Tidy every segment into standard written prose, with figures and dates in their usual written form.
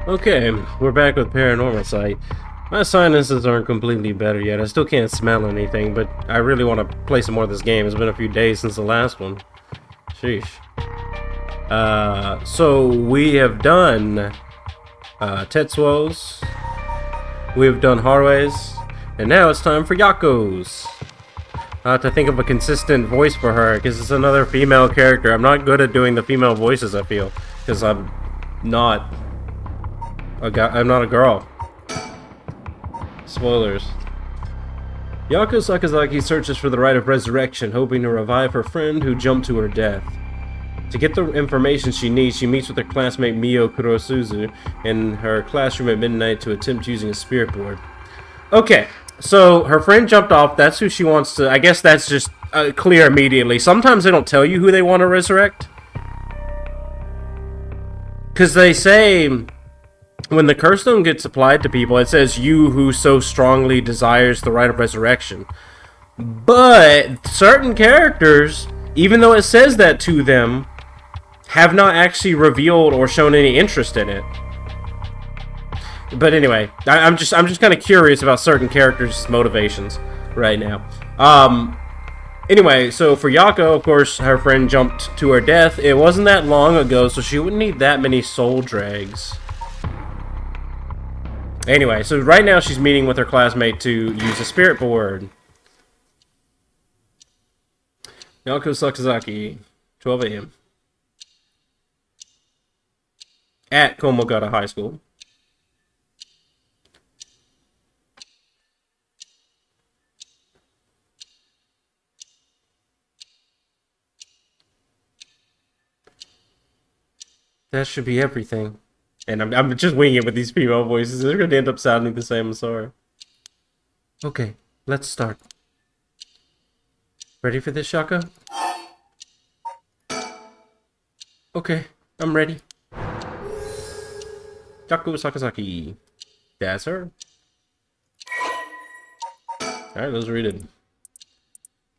Okay, we're back with Paranormasight. My sinuses aren't completely better yet. I still can't smell anything, but I really want to play some more of this game. It's been a few days since the last one. Sheesh. So we have done Tetsuo's, we have done Harue's, and now it's time for Yako's. I have to think of a consistent voice for her, because it's another female character. I'm not good at doing the female voices, I feel, because I'm not I'm not a girl. Spoilers. Yako Sakazaki searches for the rite of resurrection, hoping to revive her friend who jumped to her death. To get the information she needs, she meets with her classmate Mio Kurosuzu in her classroom at midnight to attempt using a spirit board. Okay, so her friend jumped off. That's who she wants to... I guess that's just clear immediately. Sometimes they don't tell you who they want to resurrect. Because they say... when the curse stone gets applied to people, it says, "You who so strongly desires the rite of resurrection." But certain characters, even though it says that to them, have not actually revealed or shown any interest in it. But anyway, I'm just kind of curious about certain characters' motivations right now. Anyway, so for Yako, of course, her friend jumped to her death. It wasn't that long ago, so she wouldn't need that many soul drags. Anyway, so right now she's meeting with her classmate to use a spirit board. Yako Sakazaki, 12 a.m. at Komogata High School. That should be everything. And I'm just winging it with these female voices. They're going to end up sounding the same, I'm sorry. Okay, let's start. Ready for this, Shaka? Okay, I'm ready. Yaku Sakazaki. That's her. Alright, let's read it.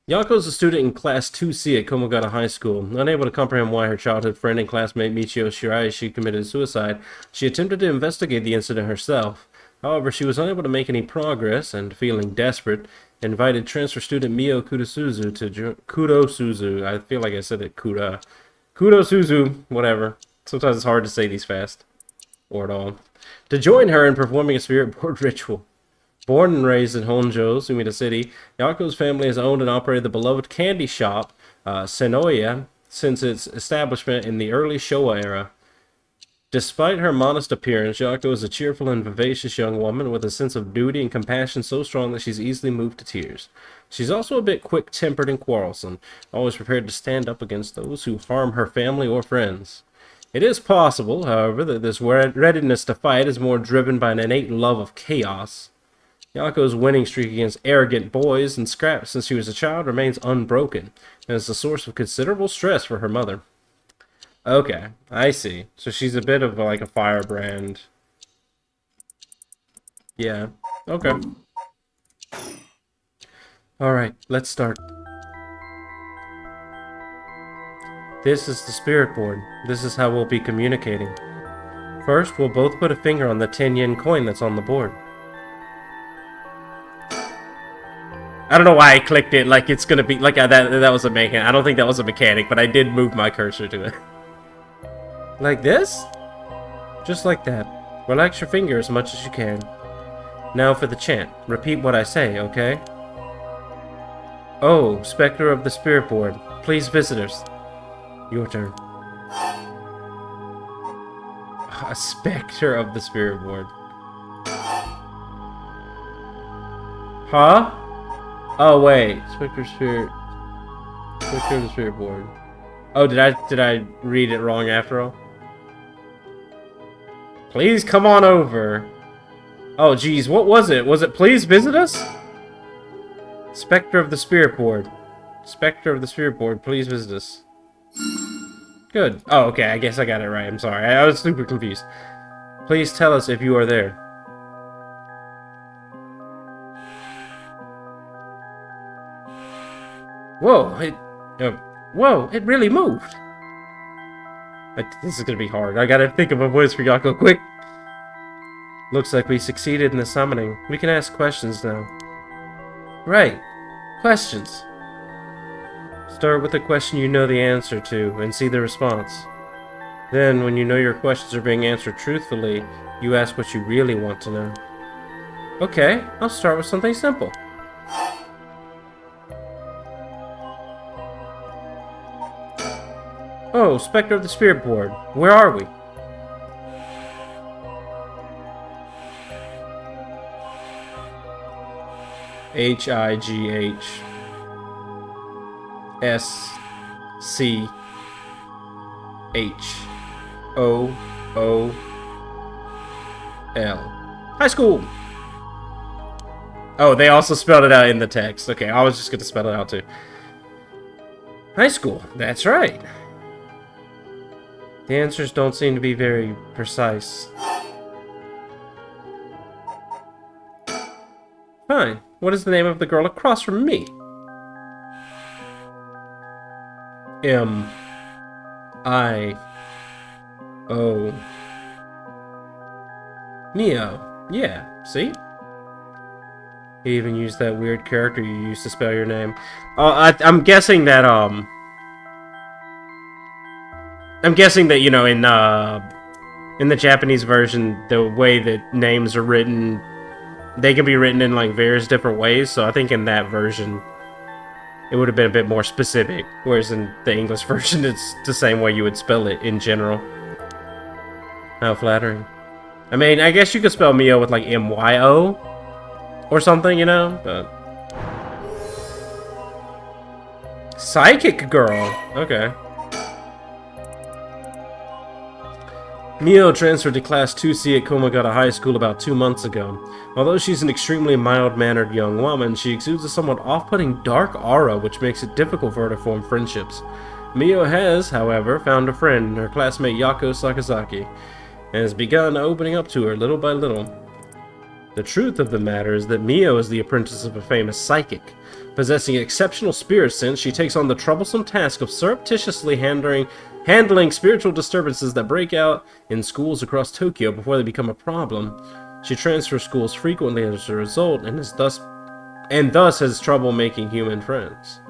Yako is a student in Class 2C at Komogata High School. Unable to comprehend why her childhood friend and classmate Michio Shiraishi committed suicide, she attempted to investigate the incident herself. However, she was unable to make any progress, and feeling desperate, invited transfer student Mio Kurosuzu to Kurosuzu. I feel like I said it Kurosuzu, whatever. Sometimes it's hard to say these fast. Or at all. To join her in performing a spirit board ritual. Born and raised in Honjo, Sumida City, Yako's family has owned and operated the beloved candy shop, Senoya, since its establishment in the early Showa era. Despite her modest appearance, Yako is a cheerful and vivacious young woman with a sense of duty and compassion so strong that she's easily moved to tears. She's also a bit quick-tempered and quarrelsome, always prepared to stand up against those who harm her family or friends. It is possible, however, that this readiness to fight is more driven by an innate love of chaos. Yako's winning streak against arrogant boys and scraps since she was a child remains unbroken, and is a source of considerable stress for her mother. Okay, I see. So she's a bit of like a firebrand. Yeah, okay. Alright, let's start. This is the spirit board. This is how we'll be communicating. First, we'll both put a finger on the 10-yen coin that's on the board. I don't know why I clicked it like it's gonna be like that was a mechanic. I don't think that was a mechanic, but I did move my cursor to it. Like this? Just like that. Relax your finger as much as you can. Now for the chant. Repeat what I say, okay? Oh, Spectre of the Spirit Board, please visit us. Your turn. A Spectre of the Spirit Board. Huh? Oh wait, Spectre of the Spirit Board. Oh, did I read it wrong after all? Please come on over. Oh geez, what was it? Was it please visit us? Spectre of the Spirit Board. Spectre of the Spirit Board, please visit us. Good. Oh, okay, I guess I got it right. I'm sorry. I was super confused. Please tell us if you are there. Whoa, it really moved. This is gonna be hard. I gotta think of a voice for Yako quick. Looks like we succeeded in the summoning. We can ask questions now. Right. Questions. Start with a question you know the answer to, and see the response. Then, when you know your questions are being answered truthfully, you ask what you really want to know. Okay, I'll start with something simple. Oh, Spectre of the Spirit Board. Where are we? Highschl. High school! Oh, they also spelled it out in the text. Okay, I was just gonna spell it out too. High school, that's right. The answers don't seem to be very precise. Fine. What is the name of the girl across from me? M-I-O. Mio. Yeah, see? You even used that weird character you used to spell your name. I'm guessing that, you know, in the Japanese version, the way that names are written, they can be written in, like, various different ways, so I think in that version, it would have been a bit more specific, whereas in the English version, it's the same way you would spell it in general. How flattering. I mean, I guess you could spell Mio with, like, M-Y-O, or something, you know, but... Psychic girl! Okay. Mio transferred to Class 2C at Komagata High School about 2 months ago. Although she's an extremely mild-mannered young woman, she exudes a somewhat off-putting dark aura which makes it difficult for her to form friendships. Mio has, however, found a friend in her classmate Yako Sakazaki, and has begun opening up to her little by little. The truth of the matter is that Mio is the apprentice of a famous psychic. Possessing exceptional spirit sense, she takes on the troublesome task of surreptitiously handling spiritual disturbances that break out in schools across Tokyo before they become a problem. She transfers schools frequently as a result, and thus has trouble making human friends.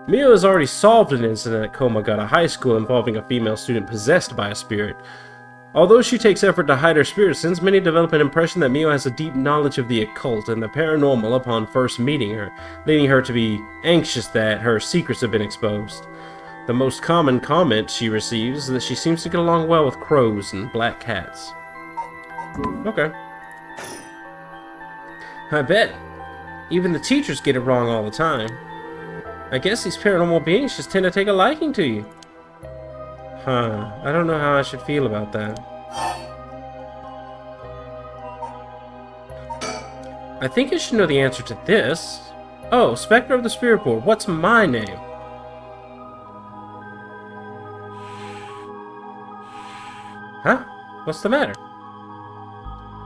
Mio has already solved an incident at Komagata High School involving a female student possessed by a spirit. Although she takes effort to hide her spirit sense, many develop an impression that Mio has a deep knowledge of the occult and the paranormal upon first meeting her, leading her to be anxious that her secrets have been exposed. The most common comment she receives is that she seems to get along well with crows and black cats. Okay. I bet. Even the teachers get it wrong all the time. I guess these paranormal beings just tend to take a liking to you. Huh. I don't know how I should feel about that. I think I should know the answer to this. Oh, Spectre of the Spirit Board. What's my name? Huh? What's the matter?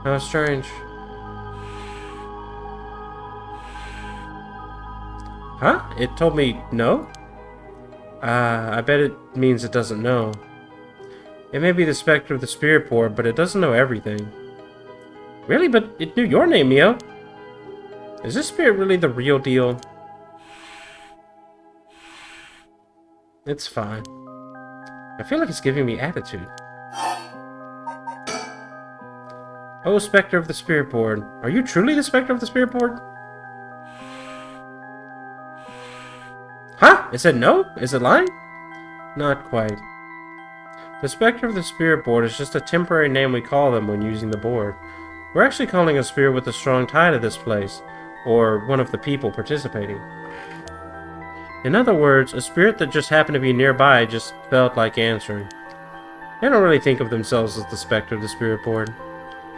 How strange. Huh? It told me no? I bet it means it doesn't know. It may be the Spectre of the Spirit Board, but it doesn't know everything. Really? But it knew your name, Mio. Is this spirit really the real deal? It's fine. I feel like it's giving me attitude. Oh, Spectre of the Spirit Board. Are you truly the Spectre of the Spirit Board? Huh? It said no? Is it lying? Not quite. The Spectre of the Spirit Board is just a temporary name we call them when using the board. We're actually calling a spirit with a strong tie to this place, or one of the people participating. In other words, a spirit that just happened to be nearby just felt like answering. They don't really think of themselves as the Spectre of the Spirit Board.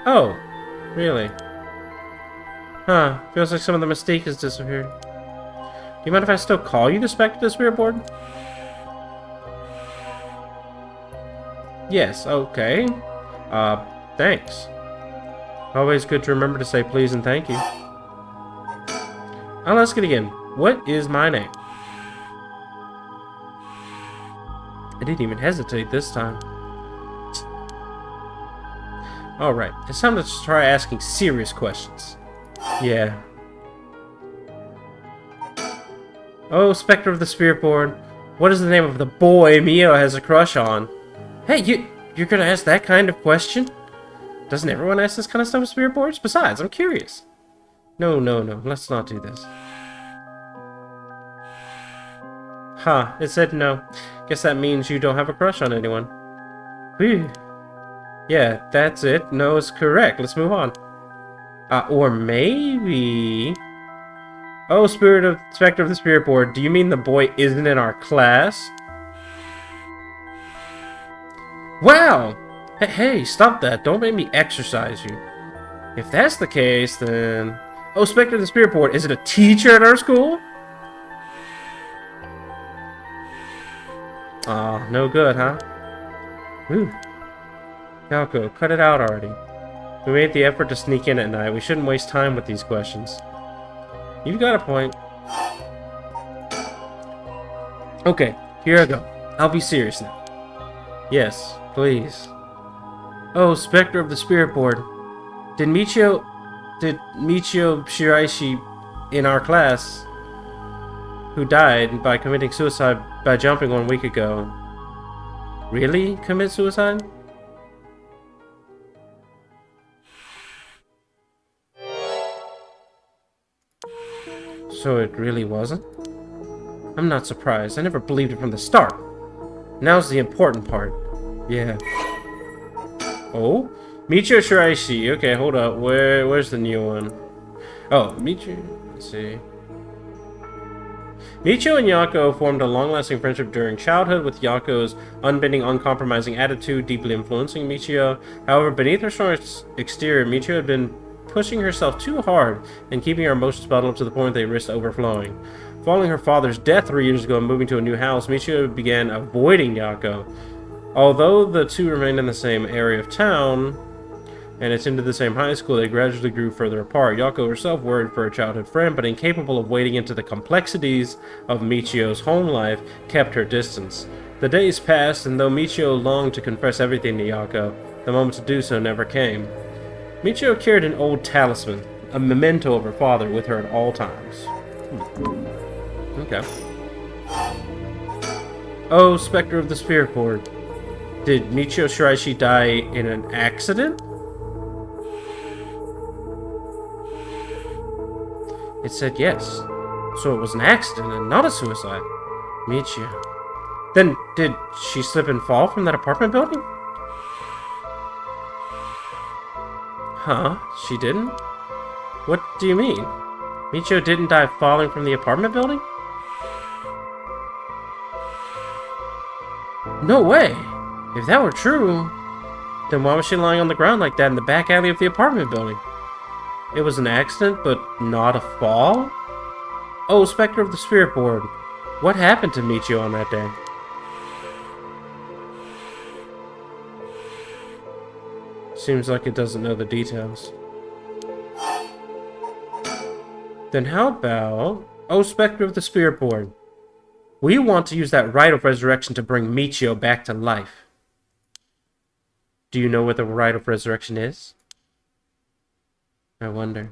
Oh, really? Huh, feels like some of the mystique has disappeared. Do you mind if I still call you the Spectre of the Spirit Board? Yes, okay. Thanks. Always good to remember to say please and thank you. I'll ask it again. What is my name? I didn't even hesitate this time. Alright, it's time to try asking serious questions. Yeah. Oh, Spectre of the Spirit Board, what is the name of the boy Mio has a crush on? Hey, you're gonna ask that kind of question? Doesn't everyone ask this kind of stuff with Spirit Boards? Besides, I'm curious. No, let's not do this. Huh, it said no. Guess that means you don't have a crush on anyone. Whew. Yeah, that's it. No is correct. Let's move on. Or maybe... Oh, Spectre of the Spirit Board, do you mean the boy isn't in our class? Wow! Hey, stop that. Don't make me exercise you. If that's the case, then... Oh, Spectre of the Spirit Board, is it a teacher at our school? Aw, no good, huh? Whew. Yako, cut it out already. We made the effort to sneak in at night. We shouldn't waste time with these questions. You've got a point. Okay, here I go. I'll be serious now. Yes, please. Oh, Spectre of the Spirit Board. Did Michio Shiraishi in our class, who died by committing suicide by jumping 1 week ago, really commit suicide? So it really wasn't? I'm not surprised. I never believed it from the start. Now's the important part. Yeah. Oh? Michio Shiraishi. Okay, hold up. Where's the new one? Oh, Michio. Let's see. Michio and Yako formed a long-lasting friendship during childhood, with Yako's unbending, uncompromising attitude deeply influencing Michio. However, beneath her strong exterior, Michio had been pushing herself too hard and keeping her emotions bottled up to the point they risked overflowing. Following her father's death 3 years ago and moving to a new house, Michio began avoiding Yako. Although the two remained in the same area of town and attended the same high school, they gradually grew further apart. Yako herself worried for her childhood friend, but incapable of wading into the complexities of Michio's home life, kept her distance. The days passed, and though Michio longed to confess everything to Yako, the moment to do so never came. Michio carried an old talisman, a memento of her father, with her at all times. Okay. Oh, Spectre of the Spirit Board. Did Michio Shiraishi die in an accident? It said yes. So it was an accident and not a suicide. Michio. Then, did she slip and fall from that apartment building? Huh? She didn't? What do you mean? Michio didn't die falling from the apartment building? No way! If that were true, then why was she lying on the ground like that in the back alley of the apartment building? It was an accident, but not a fall? Oh, Spectre of the Spirit Board. What happened to Michio on that day? Seems like it doesn't know the details. Then how about... Oh, Spectre of the Spirit Board. We want to use that rite of resurrection to bring Michio back to life. Do you know what the rite of resurrection is? I wonder.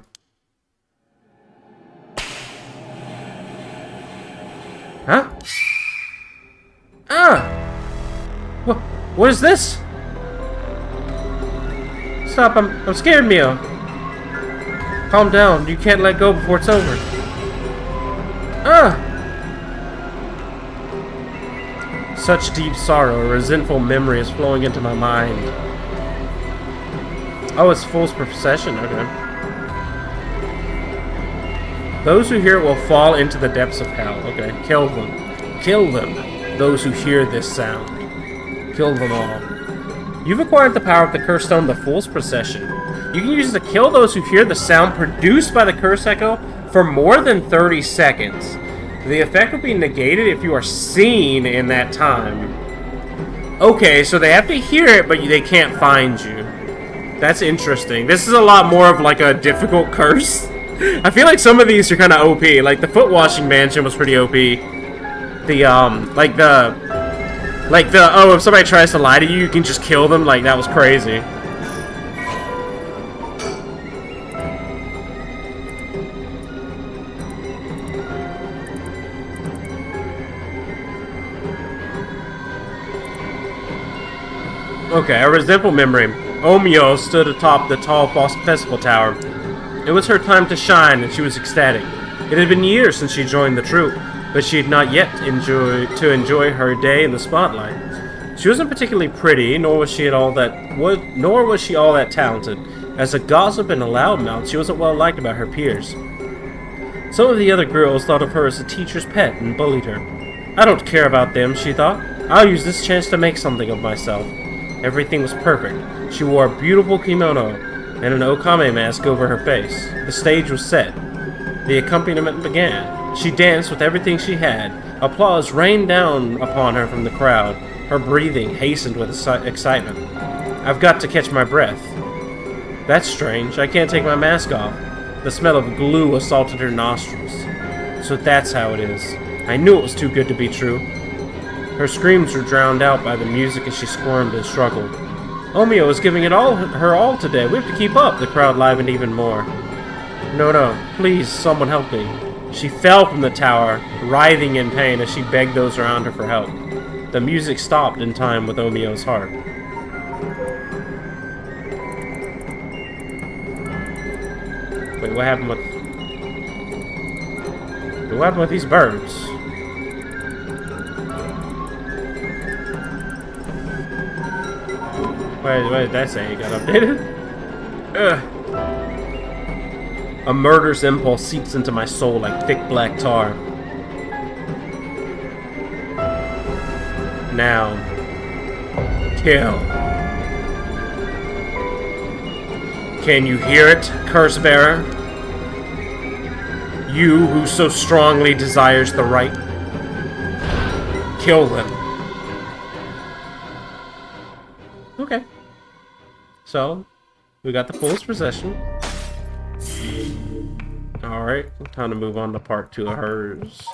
Huh? Ah! What is this? Stop, I'm scared, Mio. Calm down, you can't let go before it's over. Ah! Such deep sorrow, a resentful memory is flowing into my mind. Oh, it's Fool's Procession, okay. Those who hear it will fall into the depths of hell. Okay, kill them. Kill them. Those who hear this sound. Kill them all. You've acquired the power of the Curse Stone, the Fool's Procession. You can use it to kill those who hear the sound produced by the Curse Echo for more than 30 seconds. The effect will be negated if you are seen in that time. Okay, so they have to hear it, but they can't find you. That's interesting. This is a lot more of like a difficult curse. I feel like some of these are kind of OP. Like the foot washing mansion was pretty OP. The oh, if somebody tries to lie to you, you can just kill them. Like that was crazy. Okay, a resentful memory. Omeo stood atop the tall festival tower. It was her time to shine, and she was ecstatic. It had been years since she joined the troupe, but she had not yet enjoy her day in the spotlight. She wasn't particularly pretty, nor was she all that talented. As a gossip and a loudmouth, she wasn't well liked by her peers. Some of the other girls thought of her as a teacher's pet and bullied her. I don't care about them, she thought. I'll use this chance to make something of myself. Everything was perfect. She wore a beautiful kimono and an okame mask over her face. The stage was set. The accompaniment began. She danced with everything she had. Applause rained down upon her from the crowd. Her breathing hastened with excitement. I've got to catch my breath. That's strange. I can't take my mask off. The smell of glue assaulted her nostrils. So that's how it is. I knew it was too good to be true. Her screams were drowned out by the music as she squirmed and struggled. Omeo is giving her all today. We have to keep up. The crowd livened even more. No, please, someone help me. She fell from the tower, writhing in pain as she begged those around her for help. The music stopped in time with Omeo's heart. Wait, what happened with these birds? What did that say? It got updated? Ugh. A murderous impulse seeps into my soul like thick black tar. Now, kill. Can you hear it, curse bearer? You who so strongly desires the right. Kill them. Okay. So, we got the fullest possession. Alright, time to move on to part 2 of hers.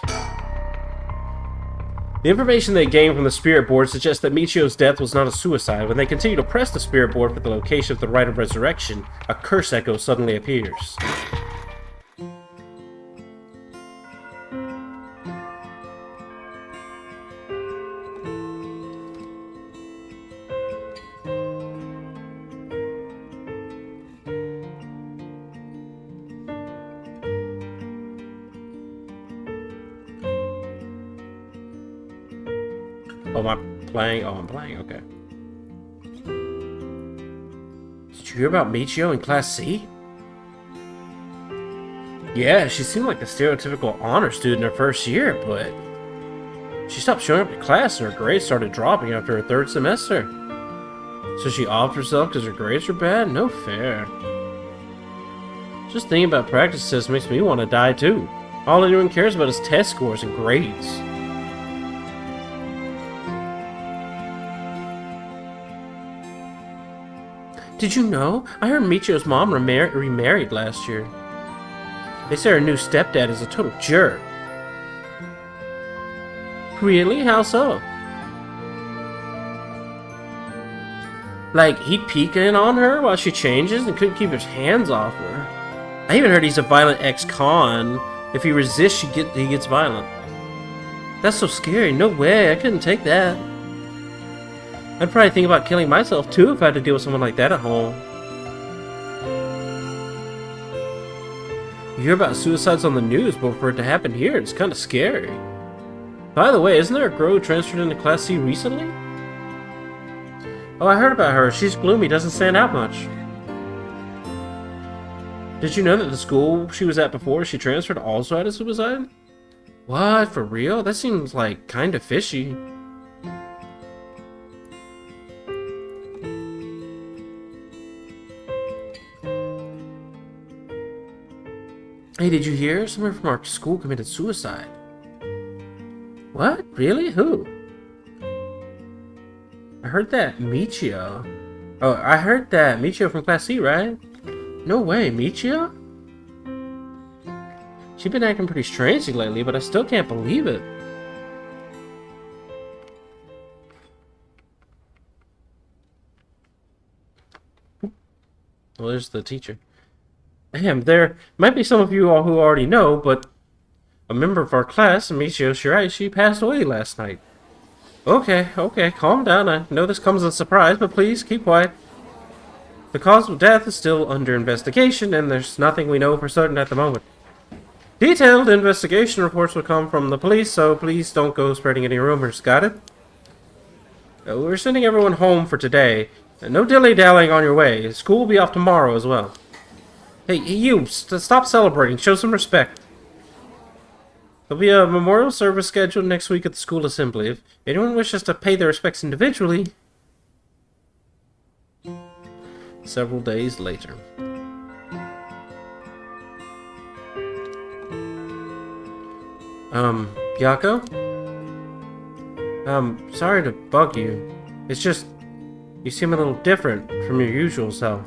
The information they gained from the spirit board suggests that Michio's death was not a suicide. When they continue to press the spirit board for the location of the rite of resurrection, a curse echo suddenly appears. Oh, am I playing? Oh, I'm playing, okay. Did you hear about Michio in Class C? Yeah, she seemed like the stereotypical honor student her first year, but she stopped showing up to class and her grades started dropping after her 3rd semester. So she offed herself because her grades were bad? No fair. Just thinking about practice tests makes me want to die too. All anyone cares about is test scores and grades. Did you know? I heard Michio's mom remarried last year. They say her new stepdad is a total jerk. Really? How so? Like, he'd peek in on her while she changes and couldn't keep his hands off her. I even heard he's a violent ex-con. If he resists, he gets violent. That's so scary. No way. I couldn't take that. I'd probably think about killing myself too if I had to deal with someone like that at home. You hear about suicides on the news, but for it to happen here, it's kind of scary. By the way, isn't there a girl who transferred into Class C recently? Oh, I heard about her. She's gloomy, doesn't stand out much. Did you know that the school she was at before she transferred also had a suicide? What? For real? That seems like kind of fishy. Hey, did you hear? Someone from our school committed suicide. What? Really? Who? I heard that Michio. Oh, I heard that Michio from Class C, right? No way, Michio? She's been acting pretty strangely lately, but I still can't believe it. Well, there's the teacher. Damn, there might be some of you all who already know, but a member of our class, Michio Shirai, she passed away last night. Okay, calm down. I know this comes as a surprise, but please keep quiet. The cause of death is still under investigation, and there's nothing we know for certain at the moment. Detailed investigation reports will come from the police, so please don't go spreading any rumors, got it? We're sending everyone home for today. No dilly-dallying on your way. School will be off tomorrow as well. Hey, you, stop celebrating. Show some respect. There'll be a memorial service scheduled next week at the school assembly. If anyone wishes to pay their respects individually... Several days later. Yako? Sorry to bug you. It's just, you seem a little different from your usual self.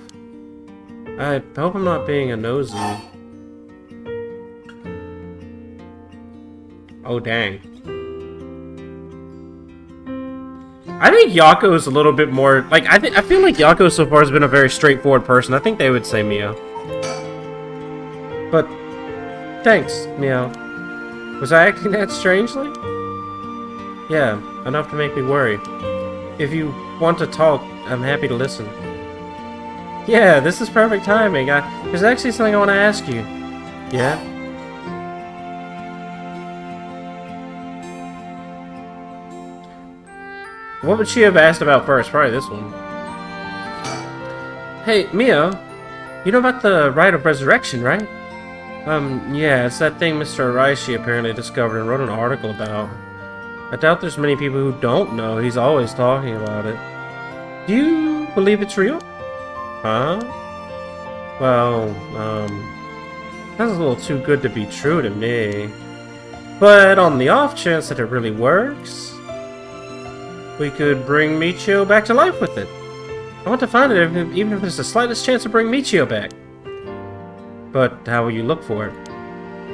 I hope I'm not being a nosy. Oh, dang. I think Yako's a little bit more, like, I feel like Yako so far has been a very straightforward person. I think they would say Mio. But, thanks, Mio. Was I acting that strangely? Yeah, enough to make me worry. If you want to talk, I'm happy to listen. Yeah, this is perfect timing. There's actually something I want to ask you. Yeah? What would she have asked about first? Probably this one. Hey, Mio, you know about the rite of resurrection, right? Yeah, it's that thing Mr. Araishi apparently discovered and wrote an article about. I doubt there's many people who don't know. He's always talking about it. Do you believe it's real? Huh? Well, that's a little too good to be true to me. But on the off chance that it really works, we could bring Michio back to life with it. I want to find it, even if there's the slightest chance to bring Michio back. But how will you look for it?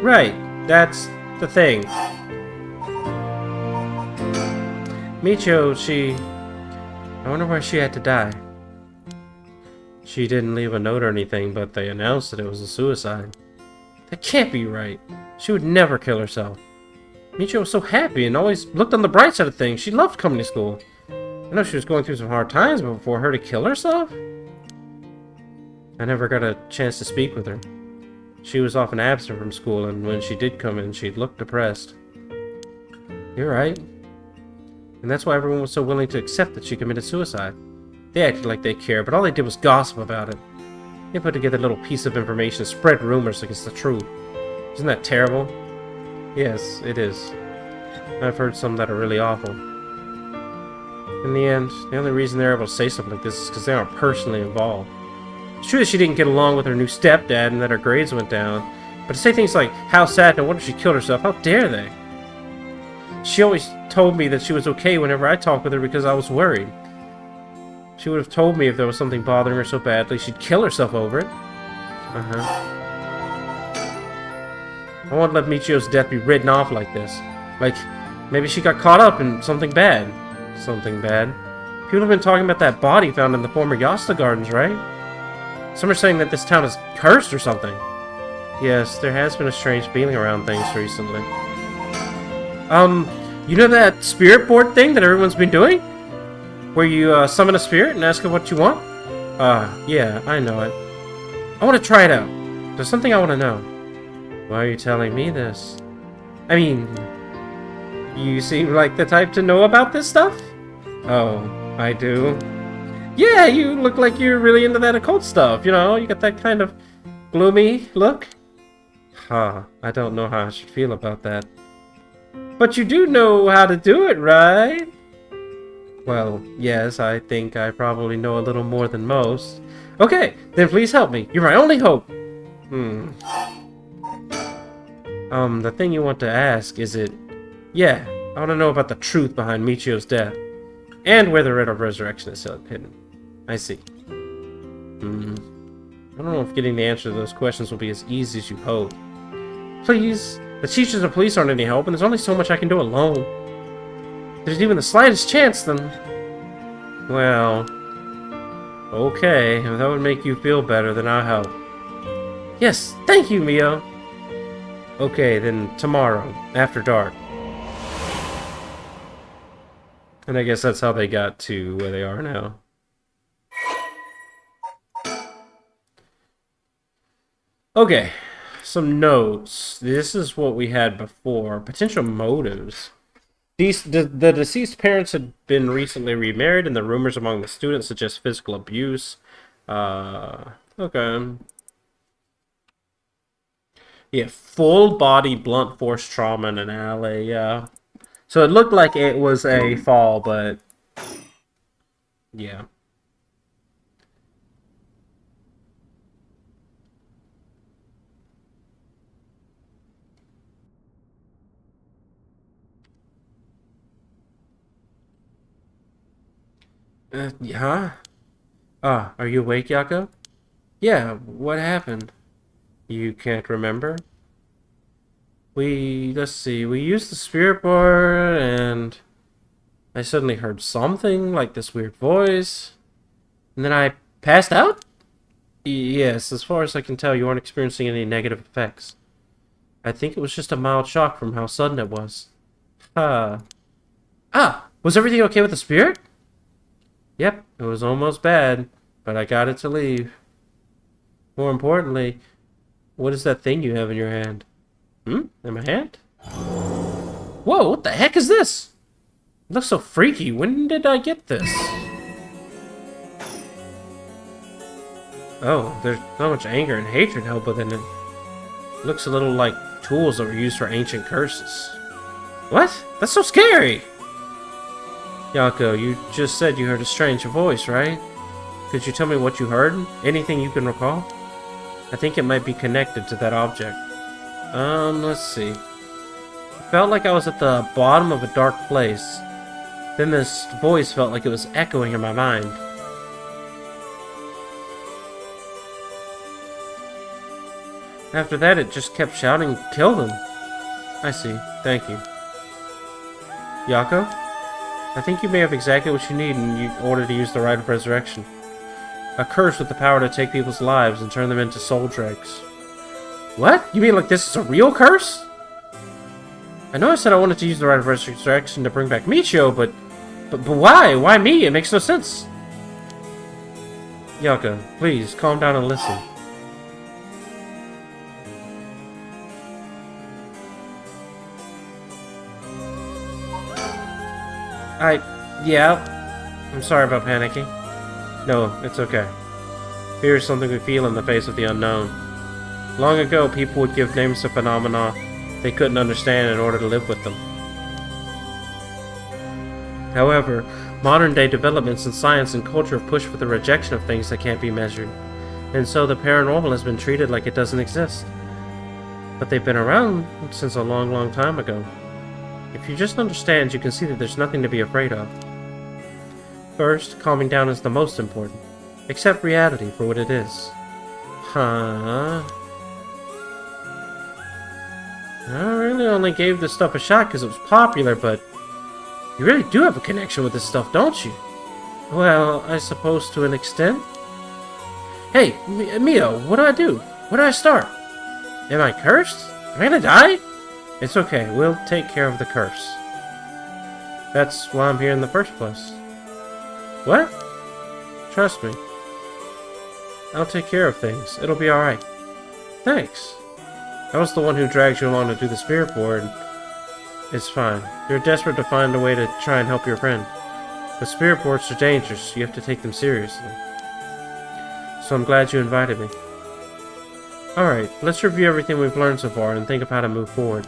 Right, that's the thing. Michio, I wonder why she had to die. She didn't leave a note or anything, but they announced that it was a suicide. That can't be right. She would never kill herself. Michio was so happy and always looked on the bright side of things. She loved coming to school. I know she was going through some hard times, but for her to kill herself? I never got a chance to speak with her. She was often absent from school, and when she did come in, she'd look depressed. You're right. And that's why everyone was so willing to accept that she committed suicide. They acted like they cared, but all they did was gossip about it. They put together a little piece of information, spread rumors like it's the truth. Isn't that terrible? Yes, it is. I've heard some that are really awful. In the end, the only reason they're able to say something like this is because they aren't personally involved. It's true that she didn't get along with her new stepdad and that her grades went down, but to say things like, how sad, and what if she killed herself, how dare they? She always told me that she was okay whenever I talked with her because I was worried. She would have told me if there was something bothering her so badly, she'd kill herself over it. I won't let Michio's death be written off like this. Like, maybe she got caught up in something bad. Something bad. People have been talking about that body found in the former Yasta Gardens, right? Some are saying that this town is cursed or something. Yes, there has been a strange feeling around things recently. You know that spirit board thing that everyone's been doing? Where you summon a spirit and ask it what you want? Yeah, I know it. I want to try it out. There's something I want to know. Why are you telling me this? I mean, you seem like the type to know about this stuff? Oh, I do? Yeah, you look like you're really into that occult stuff, you know? You got that kind of gloomy look. I don't know how I should feel about that. But you do know how to do it, right? Well, yes, I think I probably know a little more than most. Okay, then please help me. You're my only hope. The thing you want to ask, is it... Yeah, I want to know about the truth behind Michio's death. And where the rite of resurrection is hidden. I see. I don't know if getting the answer to those questions will be as easy as you hope. Please, the teachers and police aren't any help, and there's only so much I can do alone. If there's even the slightest chance, then... Well... Okay, if that would make you feel better, then I'll help. Yes, thank you, Mio! Okay, then tomorrow, after dark. And I guess that's how they got to where they are now. Okay, some notes. This is what we had before. Potential motives. The deceased parents had been recently remarried, and the rumors among the students suggest physical abuse. Okay. Yeah, full body blunt force trauma in an alley, yeah. So it looked like it was a fall, but yeah. Yeah? Ah, are you awake, Yako? Yeah, what happened? You can't remember? Let's see, we used the spirit board, and I suddenly heard something, like this weird voice, and then I passed out? Yes, as far as I can tell, you aren't experiencing any negative effects. I think it was just a mild shock from how sudden it was. Ah. Was everything okay with the spirit? Yep, it was almost bad, but I got it to leave. More importantly, what is that thing you have in your hand? In my hand? Whoa, what the heck is this? It looks so freaky. When did I get this? Oh, there's so much anger and hatred held within it. It looks a little like tools that were used for ancient curses. What? That's so scary! Yako, you just said you heard a strange voice, right? Could you tell me what you heard? Anything you can recall? I think it might be connected to that object. Let's see. It felt like I was at the bottom of a dark place. Then this voice felt like it was echoing in my mind. After that, it just kept shouting, "Kill them!" I see. Thank you. Yako? I think you may have exactly what you need in order to use the Rite of Resurrection. A curse with the power to take people's lives and turn them into soul dregs. What? You mean like this is a real curse? I know I said I wanted to use the Rite of Resurrection to bring back Michio, but why? Why me? It makes no sense. Yaka, please, calm down and listen. Yeah. I'm sorry about panicking. No, it's okay. Fear is something we feel in the face of the unknown. Long ago, people would give names to phenomena they couldn't understand in order to live with them. However, modern-day developments in science and culture have pushed for the rejection of things that can't be measured, and so the paranormal has been treated like it doesn't exist. But they've been around since a long, long time ago. If you just understand, you can see that there's nothing to be afraid of. First, calming down is the most important. Accept reality for what it is. Huh? I really only gave this stuff a shot because it was popular, but you really do have a connection with this stuff, don't you? Well, I suppose to an extent. Hey, Mio, what do I do? Where do I start? Am I cursed? Am I gonna die? It's okay, we'll take care of the curse. That's why I'm here in the first place. What? Trust me. I'll take care of things. It'll be alright. Thanks. I was the one who dragged you along to do the spirit board. It's fine. You're desperate to find a way to try and help your friend. But spirit boards are dangerous. You have to take them seriously. So I'm glad you invited me. Alright, let's review everything we've learned so far and think of how to move forward.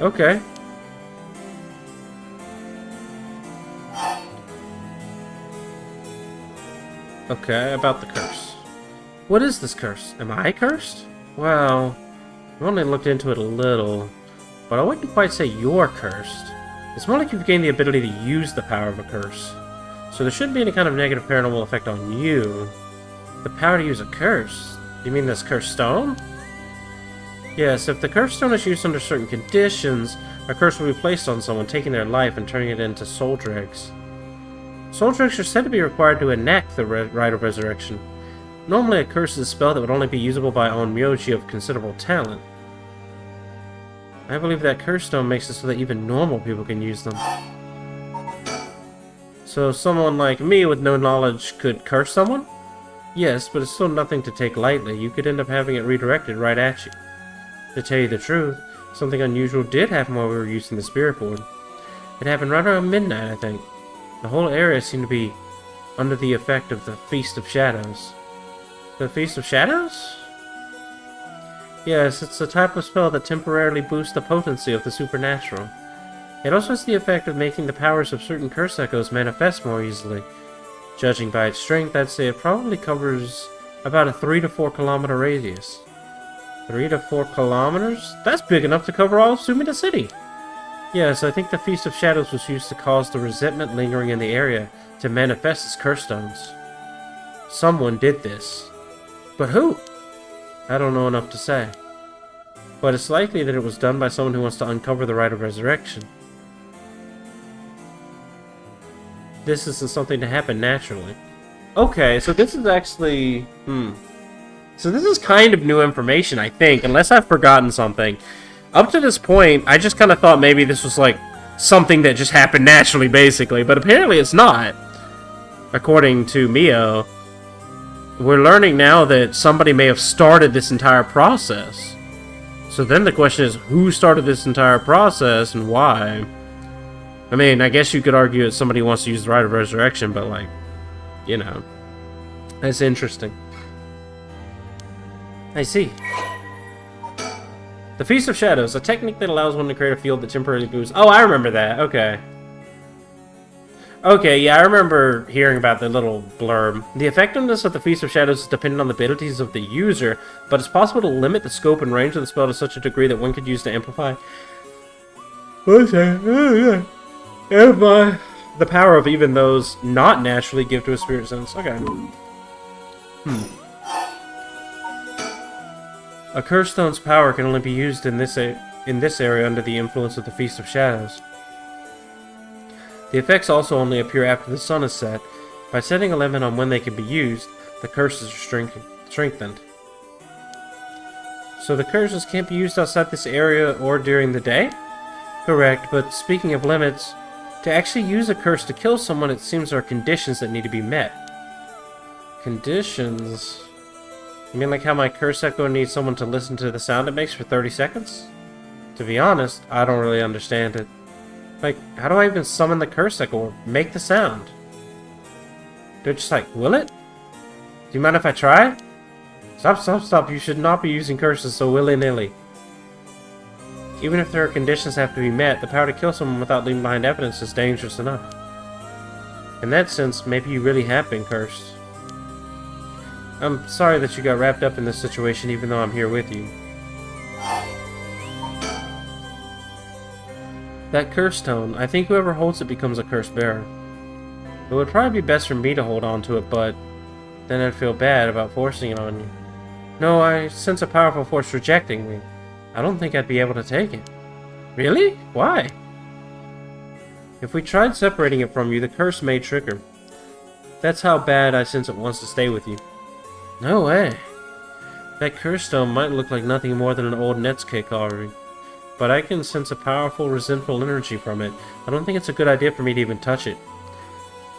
Okay. Okay, about the curse. What is this curse? Am I cursed? Well, I've only looked into it a little, but I wouldn't quite say you're cursed. It's more like you've gained the ability to use the power of a curse. So there shouldn't be any kind of negative paranormal effect on you. The power to use a curse? You mean this curse stone? Yes, if the curse stone is used under certain conditions, a curse will be placed on someone, taking their life and turning it into soul dregs. Soul dregs are said to be required to enact the Rite of Resurrection. Normally, a curse is a spell that would only be usable by onmyoji of considerable talent. I believe that curse stone makes it so that even normal people can use them. So someone like me with no knowledge could curse someone? Yes, but it's still nothing to take lightly. You could end up having it redirected right at you. To tell you the truth, something unusual did happen while we were using the spirit board. It happened right around midnight, I think. The whole area seemed to be under the effect of the Feast of Shadows. The Feast of Shadows? Yes, it's a type of spell that temporarily boosts the potency of the supernatural. It also has the effect of making the powers of certain curse echoes manifest more easily. Judging by its strength, I'd say it probably covers about a 3 to 4 kilometer radius. 3 to 4 kilometers? That's big enough to cover all of Sumida City! Yes, I think the Feast of Shadows was used to cause the resentment lingering in the area to manifest as curse stones. Someone did this. But who? I don't know enough to say. But it's likely that it was done by someone who wants to uncover the rite of resurrection. This isn't something to happen naturally. Okay, so this is actually... So this is kind of new information, I think, unless I've forgotten something. Up to this point, I just kind of thought maybe this was like something that just happened naturally, basically, but apparently it's not. According to Mio, we're learning now that somebody may have started this entire process. So then the question is, who started this entire process and why? I mean, I guess you could argue that somebody wants to use the rite of resurrection, but like, you know, that's interesting. I see. The Feast of Shadows, a technique that allows one to create a field that temporarily boosts... Oh, I remember that. Okay. Okay, yeah, I remember hearing about the little blurb. The effectiveness of the Feast of Shadows is dependent on the abilities of the user, but it's possible to limit the scope and range of the spell to such a degree that one could use to amplify... the power of even those not naturally give to a spirit sense. Okay. A curse stone's power can only be used in this area under the influence of the Feast of Shadows. The effects also only appear after the sun is set. By setting a limit on when they can be used, the curses are strengthened. So the curses can't be used outside this area or during the day? Correct, but speaking of limits, to actually use a curse to kill someone, it seems there are conditions that need to be met. Conditions? You mean like how my curse echo needs someone to listen to the sound it makes for 30 seconds? To be honest, I don't really understand it. Like, how do I even summon the curse echo or make the sound? Do I just like, will it? Do you mind if I try? Stop, you should not be using curses so willy-nilly. Even if there are conditions that have to be met, the power to kill someone without leaving behind evidence is dangerous enough. In that sense, maybe you really have been cursed. I'm sorry that you got wrapped up in this situation even though I'm here with you. That curse stone, I think whoever holds it becomes a curse bearer. It would probably be best for me to hold on to it, but then I'd feel bad about forcing it on you. No, I sense a powerful force rejecting me. I don't think I'd be able to take it. Really? Why? If we tried separating it from you, the curse may trigger. That's how bad I sense it wants to stay with you. No way. That curse stone might look like nothing more than an old Netscape carving, but I can sense a powerful, resentful energy from it. I don't think it's a good idea for me to even touch it.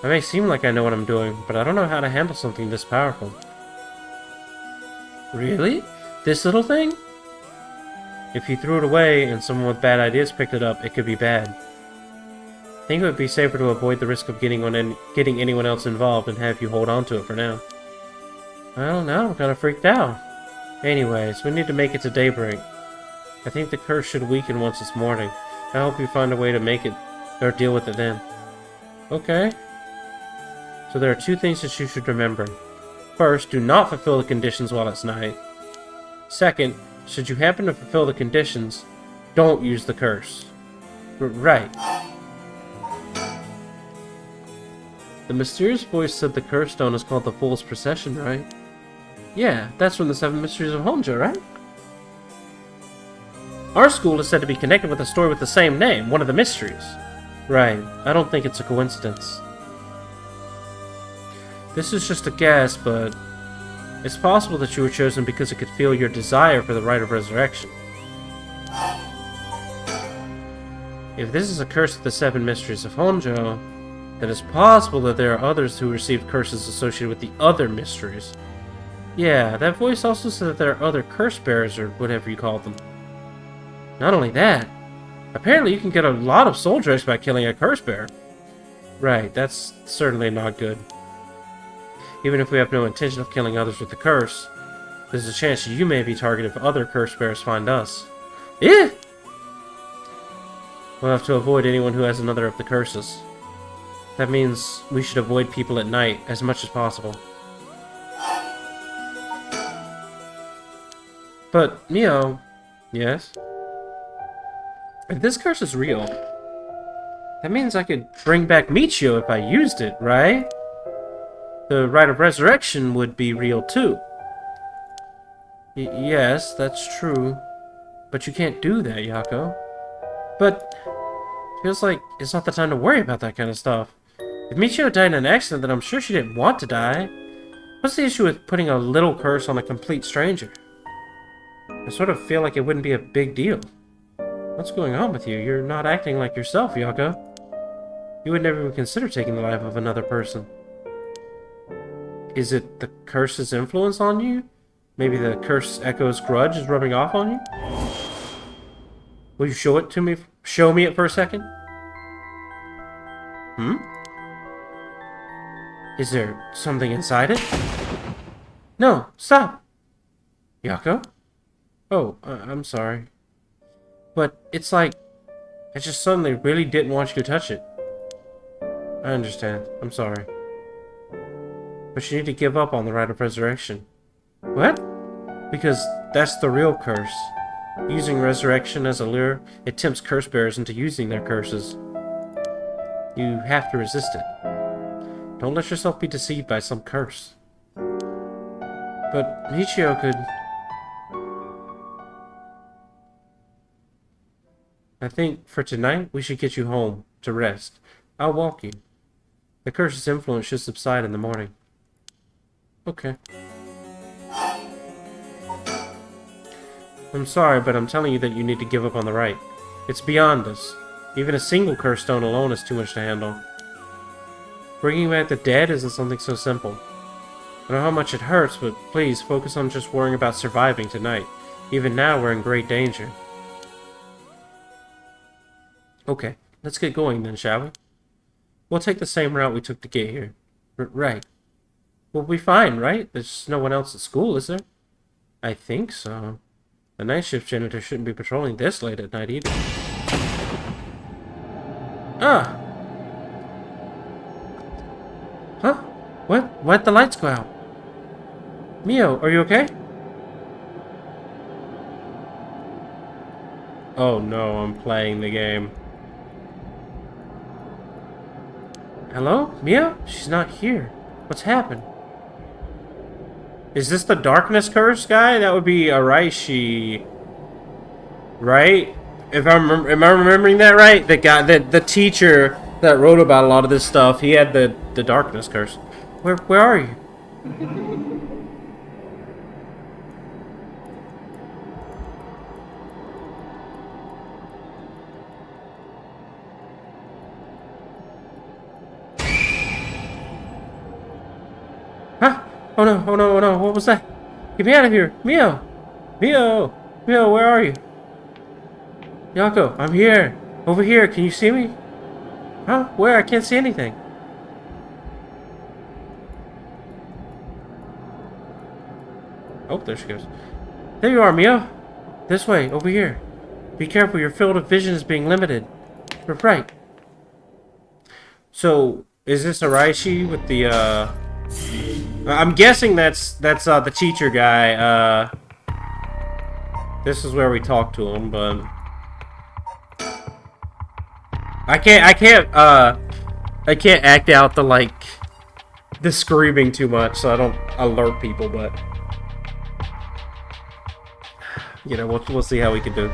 I may seem like I know what I'm doing, but I don't know how to handle something this powerful. Really? This little thing? If you threw it away and someone with bad ideas picked it up, it could be bad. I think it would be safer to avoid the risk of getting anyone else involved and have you hold on to it for now. I don't know, I'm kind of freaked out. Anyways, we need to make it to daybreak. I think the curse should weaken once it's morning. I hope you find a way to make it, or deal with it then. Okay. So there are two things that you should remember. First, do not fulfill the conditions while it's night. Second, should you happen to fulfill the conditions, don't use the curse. Right. The mysterious voice said the curse stone is called the Fool's Procession, right? Yeah, that's from the 7 Mysteries of Honjo, right? Our school is said to be connected with a story with the same name, one of the mysteries. Right, I don't think it's a coincidence. This is just a guess, but it's possible that you were chosen because it could feel your desire for the rite of resurrection. If this is a curse of the 7 Mysteries of Honjo, then it's possible that there are others who received curses associated with the other mysteries. Yeah, that voice also said that there are other curse bearers, or whatever you call them. Not only that, apparently you can get a lot of soul dregs by killing a curse bearer. Right, that's certainly not good. Even if we have no intention of killing others with the curse, there's a chance that you may be targeted if other curse bearers find us. Eh! We'll have to avoid anyone who has another of the curses. That means we should avoid people at night as much as possible. But, Mio... Yes? If this curse is real, that means I could bring back Michio if I used it, right? The Rite of Resurrection would be real too. Yes, that's true. But you can't do that, Yako. But... feels like it's not the time to worry about that kind of stuff. If Michio died in an accident, then I'm sure she didn't want to die. What's the issue with putting a little curse on a complete stranger? I sort of feel like it wouldn't be a big deal. What's going on with you? You're not acting like yourself, Yako. You would never even consider taking the life of another person. Is it the curse's influence on you? Maybe the curse echo's grudge is rubbing off on you? Will you show it to me? Show me it for a second? Hmm? Is there something inside it? No, stop! Yako? Oh, I'm sorry. But it's like, I just suddenly really didn't want you to touch it. I understand. I'm sorry. But you need to give up on the Rite of Resurrection. What? Because that's the real curse. Using resurrection as a lure, it tempts curse bearers into using their curses. You have to resist it. Don't let yourself be deceived by some curse. But Michio could... I think for tonight, we should get you home to rest. I'll walk you. The curse's influence should subside in the morning. Okay. I'm sorry, but I'm telling you that you need to give up on the rite. It's beyond us. Even a single curse stone alone is too much to handle. Bringing back the dead isn't something so simple. I know how much it hurts, but please focus on just worrying about surviving tonight. Even now, we're in great danger. Okay, let's get going then, shall we? We'll take the same route we took to get here. Right. We'll be fine, right? There's no one else at school, is there? I think so. The night shift janitor shouldn't be patrolling this late at night either. Ah! Huh? What? Why'd the lights go out? Mio, are you okay? Oh no, I'm playing the game. Hello? Mio? She's not here. What's happened? Is this the darkness curse guy? That would be Araishi. Right? If am I remembering that right? The guy, the teacher that wrote about a lot of this stuff, he had the darkness curse. Where are you? Huh? Oh no, oh no, oh no, what was that? Get me out of here! Mio! Mio! Mio, where are you? Yako, I'm here! Over here, can you see me? Huh? Where? I can't see anything. Oh, there she goes. There you are, Mio! This way, over here. Be careful, your field of vision is being limited. Right. So, is this Araishi with the, I'm guessing that's the teacher guy. This is where we talk to him, but I can't act out the screaming too much, so I don't alert people. But you know, we'll see how we can do.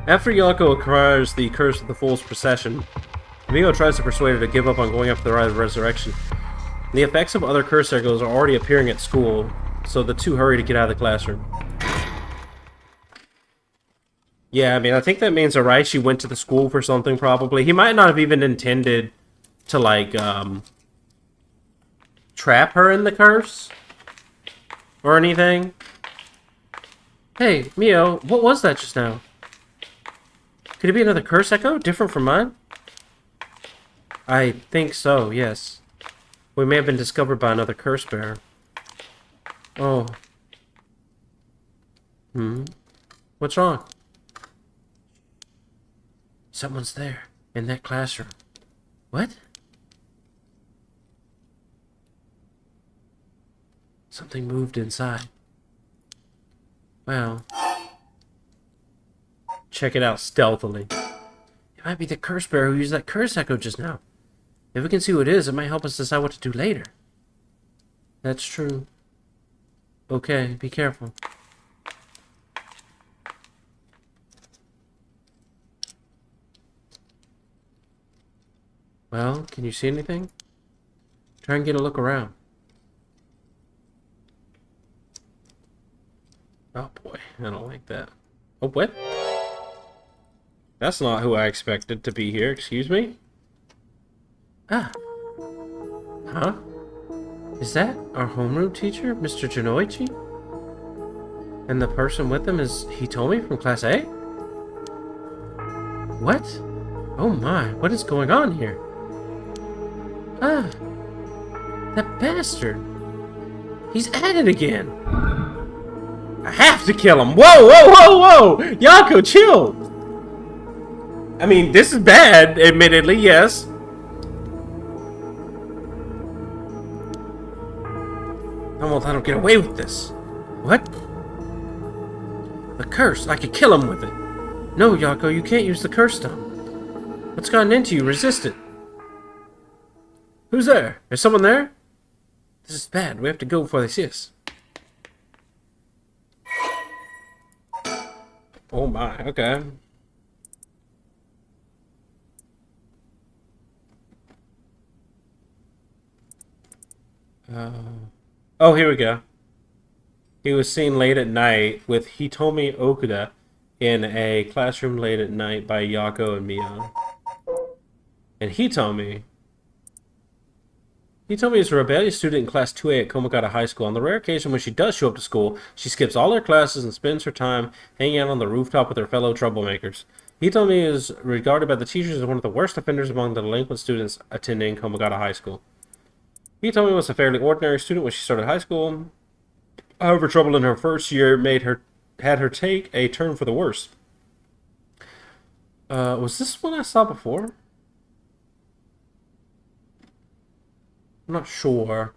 After Yako acquires the Curse of the Fool's Procession, Mio tries to persuade her to give up on going up the Rite of Resurrection. The effects of other curse echoes are already appearing at school, so the two hurry to get out of the classroom. Yeah, I mean, I think that means Araishi went to the school for something, probably. He might not have even intended to, like, trap her in the curse? Or anything? Hey, Mio, what was that just now? Could it be another curse echo, different from mine? I think so, yes. We may have been discovered by another curse bearer. Oh. What's wrong? Someone's there, in that classroom. What? Something moved inside. Wow. Check it out stealthily. It might be the curse bearer who used that curse echo just now. If we can see who it is, it might help us decide what to do later. That's true. Okay, be careful. Well, can you see anything? Try and get a look around. Oh boy, I don't like that. Oh, what? That's not who I expected to be here, excuse me? Ah. Huh? Is that our homeroom teacher, Mr. Janoichi? And the person with him is Hitomi from Class A? What? Oh my, what is going on here? Ah. That bastard. He's at it again. I have to kill him. Whoa, whoa, whoa, whoa! Yako, chill! I mean, this is bad, admittedly, yes. I won't let him get away with this. What? The curse. I could kill him with it. No, Yako, you can't use the curse stone. What's gotten into you? Resist it. Who's there? Is someone there? This is bad. We have to go before they see us. Oh my, okay. Oh, here we go. He was seen late at night with Hitomi Okuda in a classroom late at night by Yako and Mia. And Hitomi is a rebellious student in Class 2A at Komagata High School. On the rare occasion when she does show up to school, she skips all her classes and spends her time hanging out on the rooftop with her fellow troublemakers. Hitomi is regarded by the teachers as one of the worst offenders among the delinquent students attending Komagata High School. Hitomi was a fairly ordinary student when she started high school. However, trouble in her first year had her take a turn for the worse. Was this one I saw before? I'm not sure.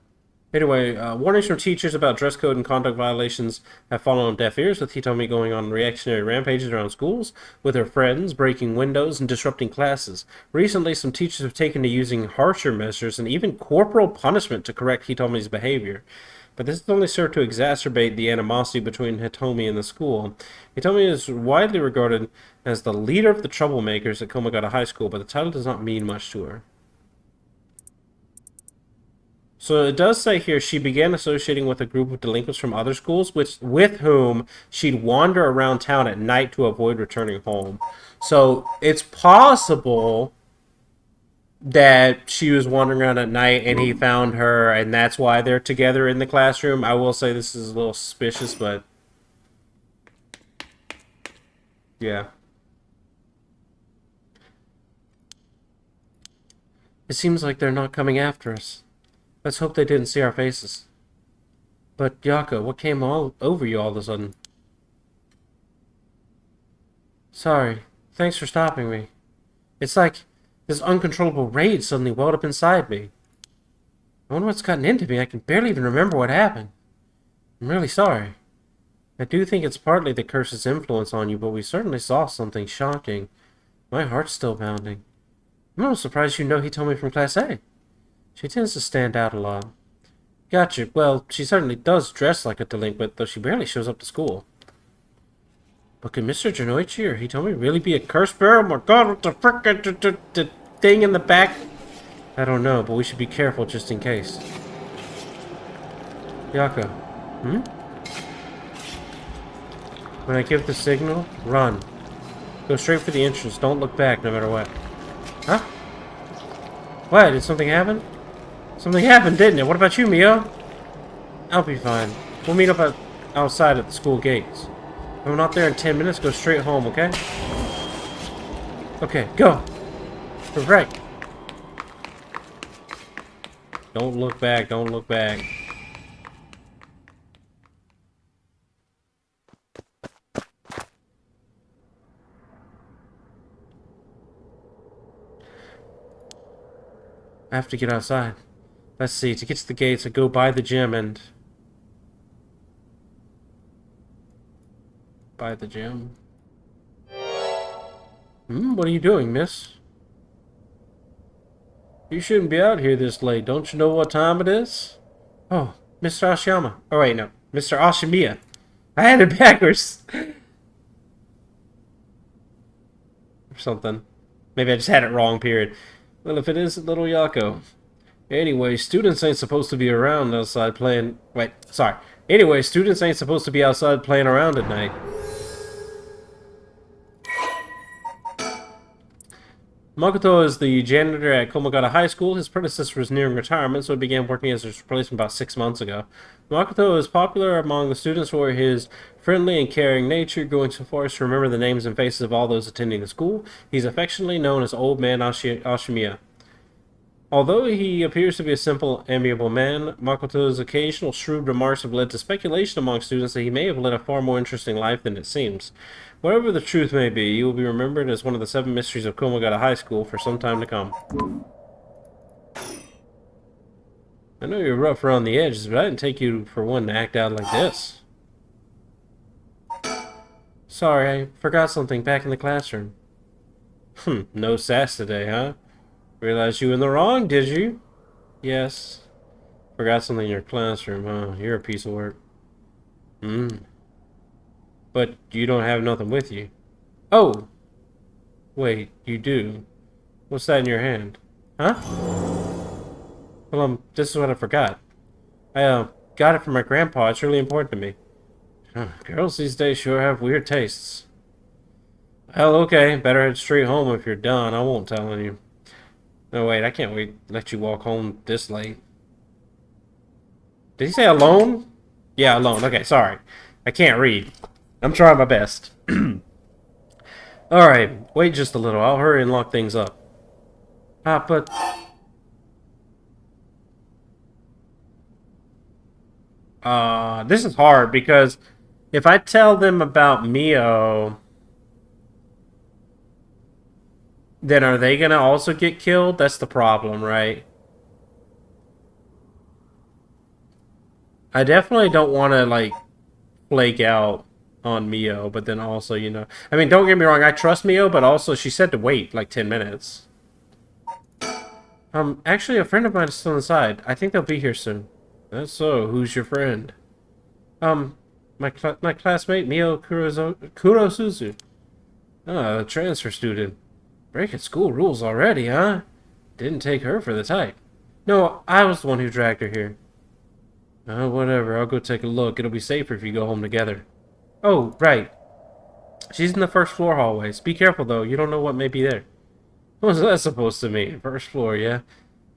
Anyway, warnings from teachers about dress code and conduct violations have fallen on deaf ears, with Hitomi going on reactionary rampages around schools with her friends, breaking windows and disrupting classes. Recently, some teachers have taken to using harsher measures and even corporal punishment to correct Hitomi's behavior. But this has only served to exacerbate the animosity between Hitomi and the school. Hitomi is widely regarded as the leader of the troublemakers at Komagata High School, but the title does not mean much to her. So it does say here she began associating with a group of delinquents from other schools, with whom she'd wander around town at night to avoid returning home. So it's possible that she was wandering around at night and he found her, and that's why they're together in the classroom. I will say this is a little suspicious, but yeah. It seems like they're not coming after us. Let's hope they didn't see our faces. But, Yako, what came all over you all of a sudden? Sorry. Thanks for stopping me. It's like this uncontrollable rage suddenly welled up inside me. I wonder what's gotten into me. I can barely even remember what happened. I'm really sorry. I do think it's partly the curse's influence on you, but we certainly saw something shocking. My heart's still pounding. I'm almost surprised you know he told me from Class A. She tends to stand out a lot. Gotcha. Well, she certainly does dress like a delinquent, though she barely shows up to school. But could Mr. Janoichi or Hitomi really be a curse bearer? Oh my god, what the frick? The thing in the back? I don't know, but we should be careful just in case. Yako. When I give the signal, run. Go straight for the entrance. Don't look back, no matter what. Huh? What? Did something happen? Something happened, didn't it? What about you, Mio? I'll be fine. We'll meet up outside at the school gates. If I'm not there in 10 minutes, go straight home, okay? Okay, go! Right. Don't look back, don't look back. I have to get outside. Let's see, to get to the gates, I go by the gym and... By the gym? What are you doing, miss? You shouldn't be out here this late. Don't you know what time it is? Oh, Mr. Ashiyama. Oh, wait, no. Mr. Ashimiya. I had it backwards. Or something. Maybe I just had it wrong, period. Well, if it isn't little Yako. Anyway, students ain't supposed to be around outside playing... Wait, sorry. Anyway, students ain't supposed to be outside playing around at night. Makoto is the janitor at Komagata High School. His predecessor was nearing retirement, so he began working as his replacement about 6 months ago. Makoto is popular among the students for his friendly and caring nature, going so far as to remember the names and faces of all those attending the school. He's affectionately known as Old Man Ashimiya. Although he appears to be a simple, amiable man, Makoto's occasional shrewd remarks have led to speculation among students that he may have led a far more interesting life than it seems. Whatever the truth may be, he will be remembered as one of the 7 mysteries of Komagata High School for some time to come. I know you're rough around the edges, but I didn't take you for one to act out like this. Sorry, I forgot something back in the classroom. No sass today, huh? Realized you were in the wrong, did you? Yes. Forgot something in your classroom, huh? You're a piece of work. But you don't have nothing with you. Oh! Wait, you do. What's that in your hand? Huh? Well, this is what I forgot. I, got it from my grandpa. It's really important to me. Girls these days sure have weird tastes. Well, okay. Better head straight home if you're done. I won't tell on you. No, wait. I can't wait to let you walk home this late. Did he say alone? Yeah, alone. Okay, sorry. I can't read. I'm trying my best. Alright, wait just a little. I'll hurry and lock things up. But... this is hard because if I tell them about Mio, then are they gonna also get killed? That's the problem, right? I definitely don't want to, like, flake out on Mio, but then also, you know... I mean, don't get me wrong, I trust Mio, but also she said to wait, like, 10 minutes. Actually, a friend of mine is still inside. I think they'll be here soon. That's so. Who's your friend? My classmate, Mio Kurosuzu. A transfer student. Breaking school rules already, huh? Didn't take her for the type. No, I was the one who dragged her here. Whatever. I'll go take a look. It'll be safer if you go home together. Oh, right. She's in the first floor hallways. Be careful, though. You don't know what may be there. What's that supposed to mean? First floor, yeah?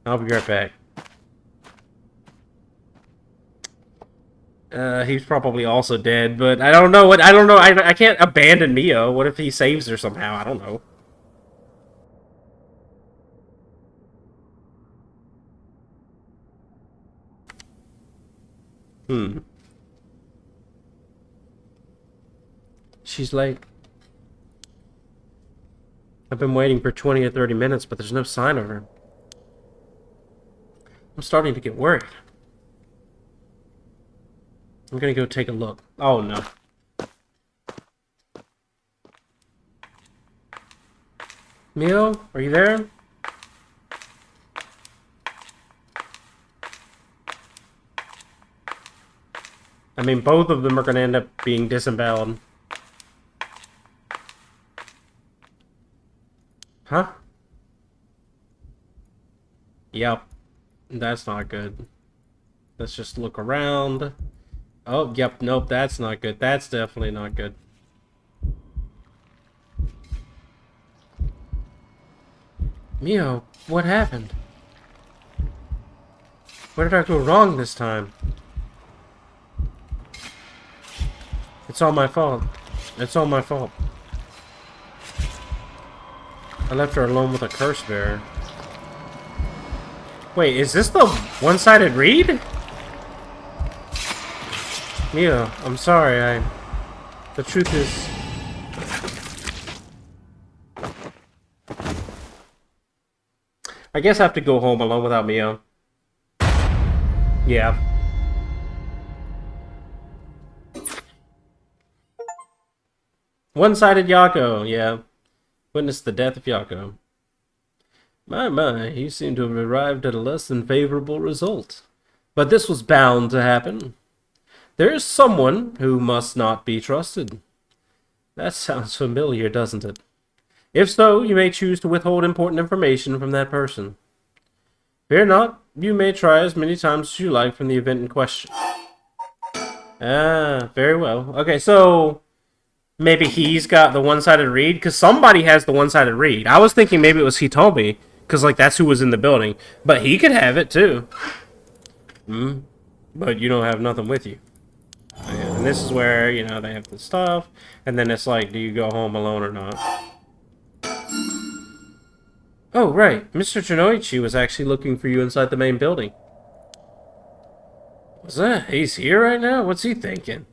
I'll be right back. He's probably also dead, but I don't know what... I don't know. I can't abandon Mio. What if he saves her somehow? I don't know. She's late. I've been waiting for 20 or 30 minutes, but there's no sign of her. I'm starting to get worried. I'm gonna go take a look. Oh, no. Mio, are you there? I mean, both of them are gonna end up being disemboweled. Huh? Yep. That's not good. Let's just look around. Oh, yep. Nope, that's not good. That's definitely not good. Mio, what happened? Where did I go wrong this time? It's all my fault. It's all my fault. I left her alone with a curse bearer. Wait, is this the one-sided read? Mia, I'm sorry, the truth is... I guess I have to go home alone without Mia. Yeah. One-sided Yako, yeah. Witness the death of Yako. My, you seem to have arrived at a less than favorable result. But this was bound to happen. There is someone who must not be trusted. That sounds familiar, doesn't it? If so, you may choose to withhold important information from that person. Fear not, you may try as many times as you like from the event in question. Ah, very well. Okay, so maybe he's got the one-sided read? Because somebody has the one-sided read. I was thinking maybe it was Hitomi, because like that's who was in the building. But he could have it too. But you don't have nothing with you. And this is where, you know, they have the stuff. And then it's like, do you go home alone or not? Oh, right. Mr. Janoichi was actually looking for you inside the main building. What's that? He's here right now? What's he thinking?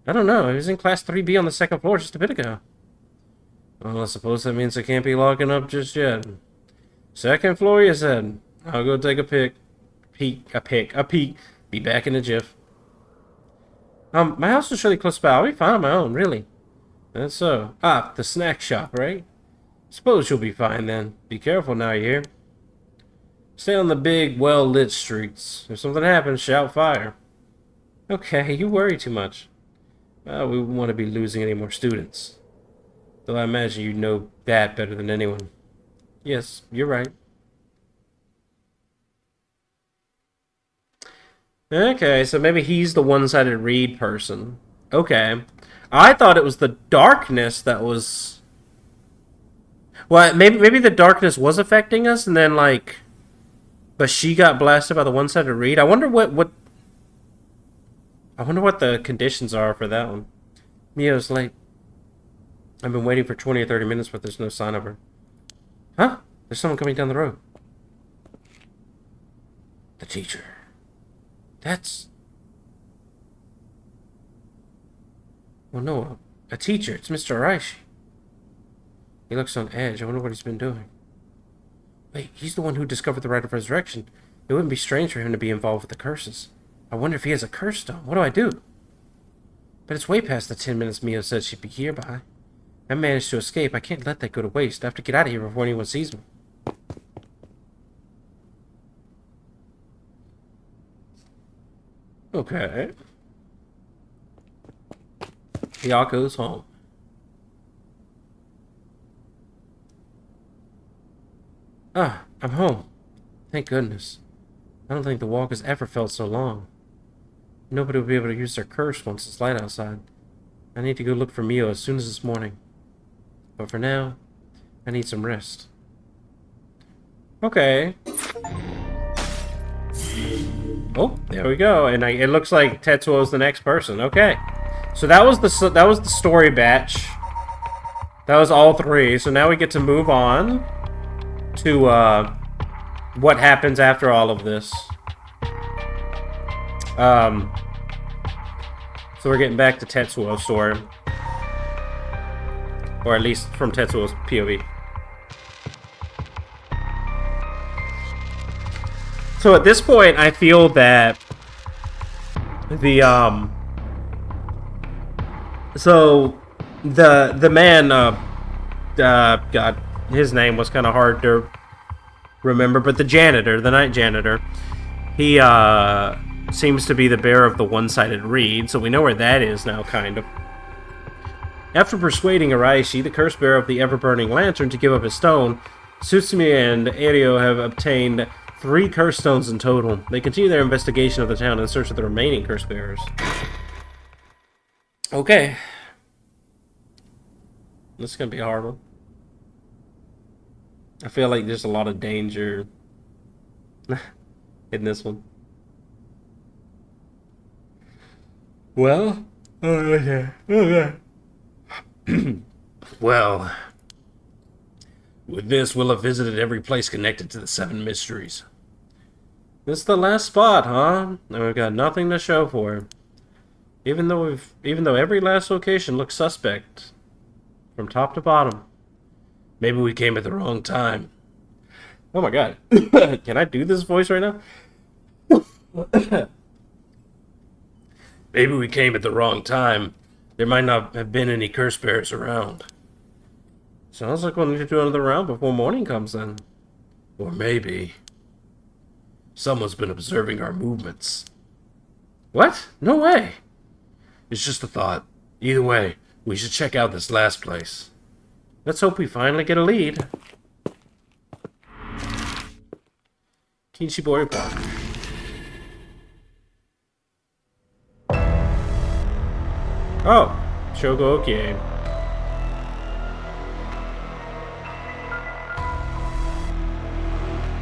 I don't know. He was in Class 3B on the second floor just a bit ago. Well, I suppose that means I can't be logging up just yet. Second floor, you said? I'll go take a peek. Be back in a jiff. My house is really close by. I'll be fine on my own, really. That's so. Ah, the snack shop, right? Suppose you'll be fine then. Be careful now, you hear? Stay on the big, well-lit streets. If something happens, shout fire. Okay, you worry too much. Well, we wouldn't want to be losing any more students. Though I imagine you know that better than anyone. Yes, you're right. Okay, so maybe he's the one-sided read person. Okay. I thought it was the darkness that was... Well, maybe the darkness was affecting us, and then, like... But she got blasted by the one-sided read. I wonder what... I wonder what the conditions are for that one. Mio's late. I've been waiting for 20 or 30 minutes, but there's no sign of her. Huh? There's someone coming down the road. The teacher. That's... Well, no, a teacher. It's Mr. Araishi. He looks on edge. I wonder what he's been doing. Wait, he's the one who discovered the rite of resurrection. It wouldn't be strange for him to be involved with the curses. I wonder if he has a curse stone. What do I do? But it's way past the 10 minutes Mio said she'd be here by. I managed to escape. I can't let that go to waste. I have to get out of here before anyone sees me. Okay. Yako's home. Ah, I'm home. Thank goodness. I don't think the walk has ever felt so long. Nobody will be able to use their curse once it's light outside. I need to go look for Mio as soon as this morning. But for now, I need some rest. Okay. Oh, there we go. And it looks like Tetsuo's the next person. Okay. So that was the story batch. That was all three. So now we get to move on to what happens after all of this. So we're getting back to Tetsuo's story. Or at least from Tetsuo's POV. So at this point, I feel that the man, God, his name was kind of hard to remember, but the janitor, the night janitor, he seems to be the bearer of the one-sided reed, so we know where that is now, kind of. After persuading Araishi, the curse bearer of the ever-burning lantern, to give up his stone, Tsutsumi and Eiryo have obtained 3 curse stones in total. They continue their investigation of the town in search of the remaining curse bearers. Okay. This is gonna be a hard one. I feel like there's a lot of danger in this one. Well, well, with this, we'll have visited every place connected to the 7 mysteries. This is the last spot, huh? And we've got nothing to show for it. Even though every last location looks suspect, from top to bottom. Maybe we came at the wrong time. Oh my god. Can I do this voice right now? Maybe we came at the wrong time. There might not have been any curse bearers around. Sounds like we'll need to do another round before morning comes in. Or maybe someone's been observing our movements. What? No way. It's just a thought. Either way, we should check out this last place. Let's hope we finally get a lead. Kinshibori Park. Oh, Shogo Okie.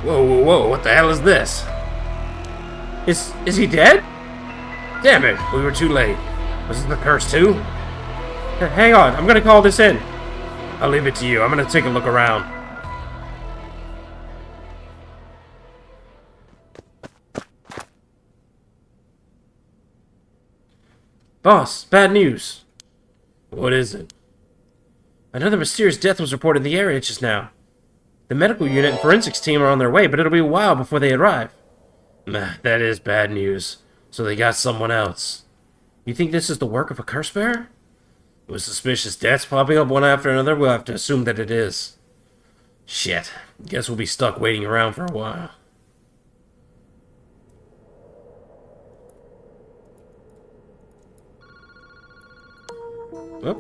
Whoa, whoa, whoa, what the hell is this? Is he dead? Damn it, we were too late. Was it the curse too? Hang on, I'm gonna call this in. I'll leave it to you, I'm gonna take a look around. Boss, bad news. What is it? Another mysterious death was reported in the area just now. The medical unit and forensics team are on their way, but it'll be a while before they arrive. That is bad news. So they got someone else. You think this is the work of a curse bearer? With suspicious deaths popping up one after another, we'll have to assume that it is. Shit. Guess we'll be stuck waiting around for a while. Oh,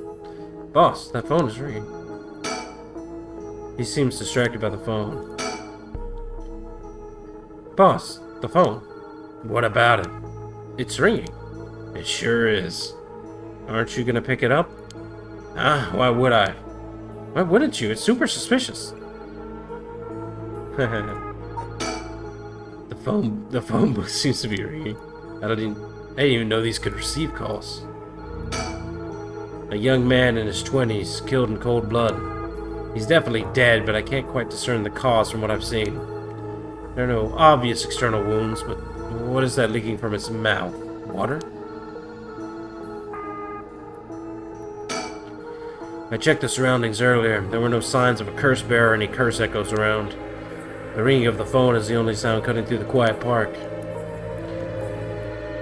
boss, that phone is ringing. He seems distracted by the phone. Boss, the phone. What about it? It's ringing. It sure is. Aren't you gonna pick it up? Why would I? Why wouldn't you? It's super suspicious. The phone booth seems to be ringing. I didn't even know these could receive calls. A young man in his 20s, killed in cold blood. He's definitely dead, but I can't quite discern the cause from what I've seen. There are no obvious external wounds, but what is that leaking from his mouth? Water? I checked the surroundings earlier. There were no signs of a curse bearer or any curse echoes around. The ringing of the phone is the only sound cutting through the quiet park.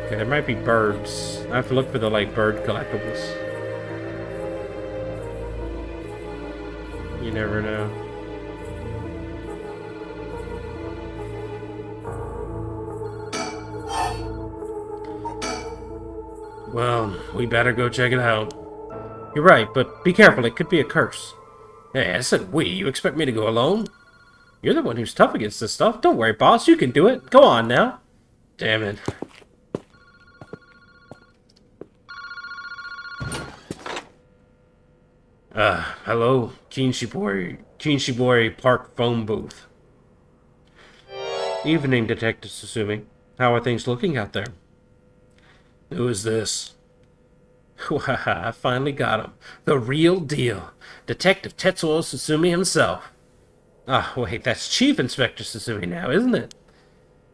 Okay, there might be birds. I have to look for the, bird collectibles. You never know. Well, we better go check it out. You're right, but be careful, it could be a curse. Hey, I said we. You expect me to go alone? You're the one who's tough against this stuff. Don't worry, boss, you can do it. Go on now. Damn it. Hello, Kinshibori Park phone booth. Evening, Detective Susumi. How are things looking out there? Who is this? I finally got him. The real deal. Detective Tetsuo Susumi himself. Wait, that's Chief Inspector Susumi now, isn't it?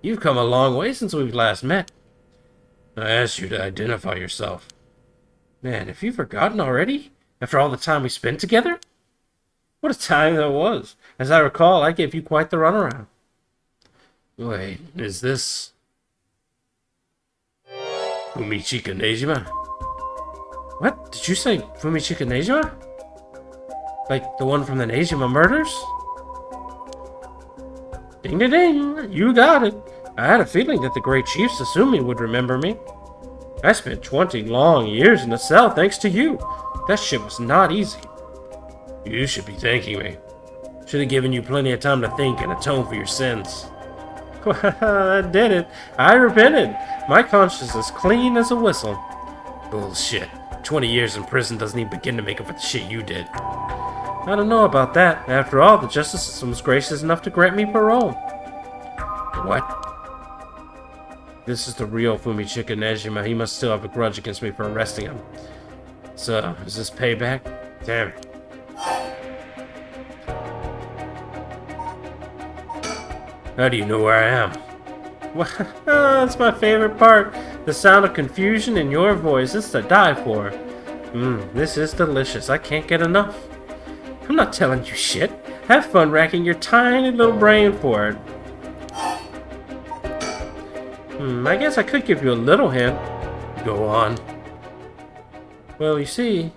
You've come a long way since we've last met. I asked you to identify yourself. Man, have you forgotten already? After all the time we spent together? What a time that was. As I recall, I gave you quite the runaround. Wait, is this Fumichika Nejima? What? Did you say Fumichika Nejima? Like the one from the Nejima murders? Ding ding ding, you got it. I had a feeling that the great Chief Susumi would remember me. I spent 20 long years in the cell thanks to you. That shit was not easy. You should be thanking me. Should have given you plenty of time to think and atone for your sins. I did it. I repented. My conscience is clean as a whistle. Bullshit. 20 years in prison doesn't even begin to make up for the shit you did. I don't know about that. After all, the justice system was gracious enough to grant me parole. What? This is the real Fumichika Nejima. He must still have a grudge against me for arresting him. So, is this payback? Damn it. How do you know where I am? Well, that's my favorite part. The sound of confusion in your voice. It's to die for. This is delicious. I can't get enough. I'm not telling you shit. Have fun racking your tiny little brain for it. I guess I could give you a little hint. Go on. Well, you see,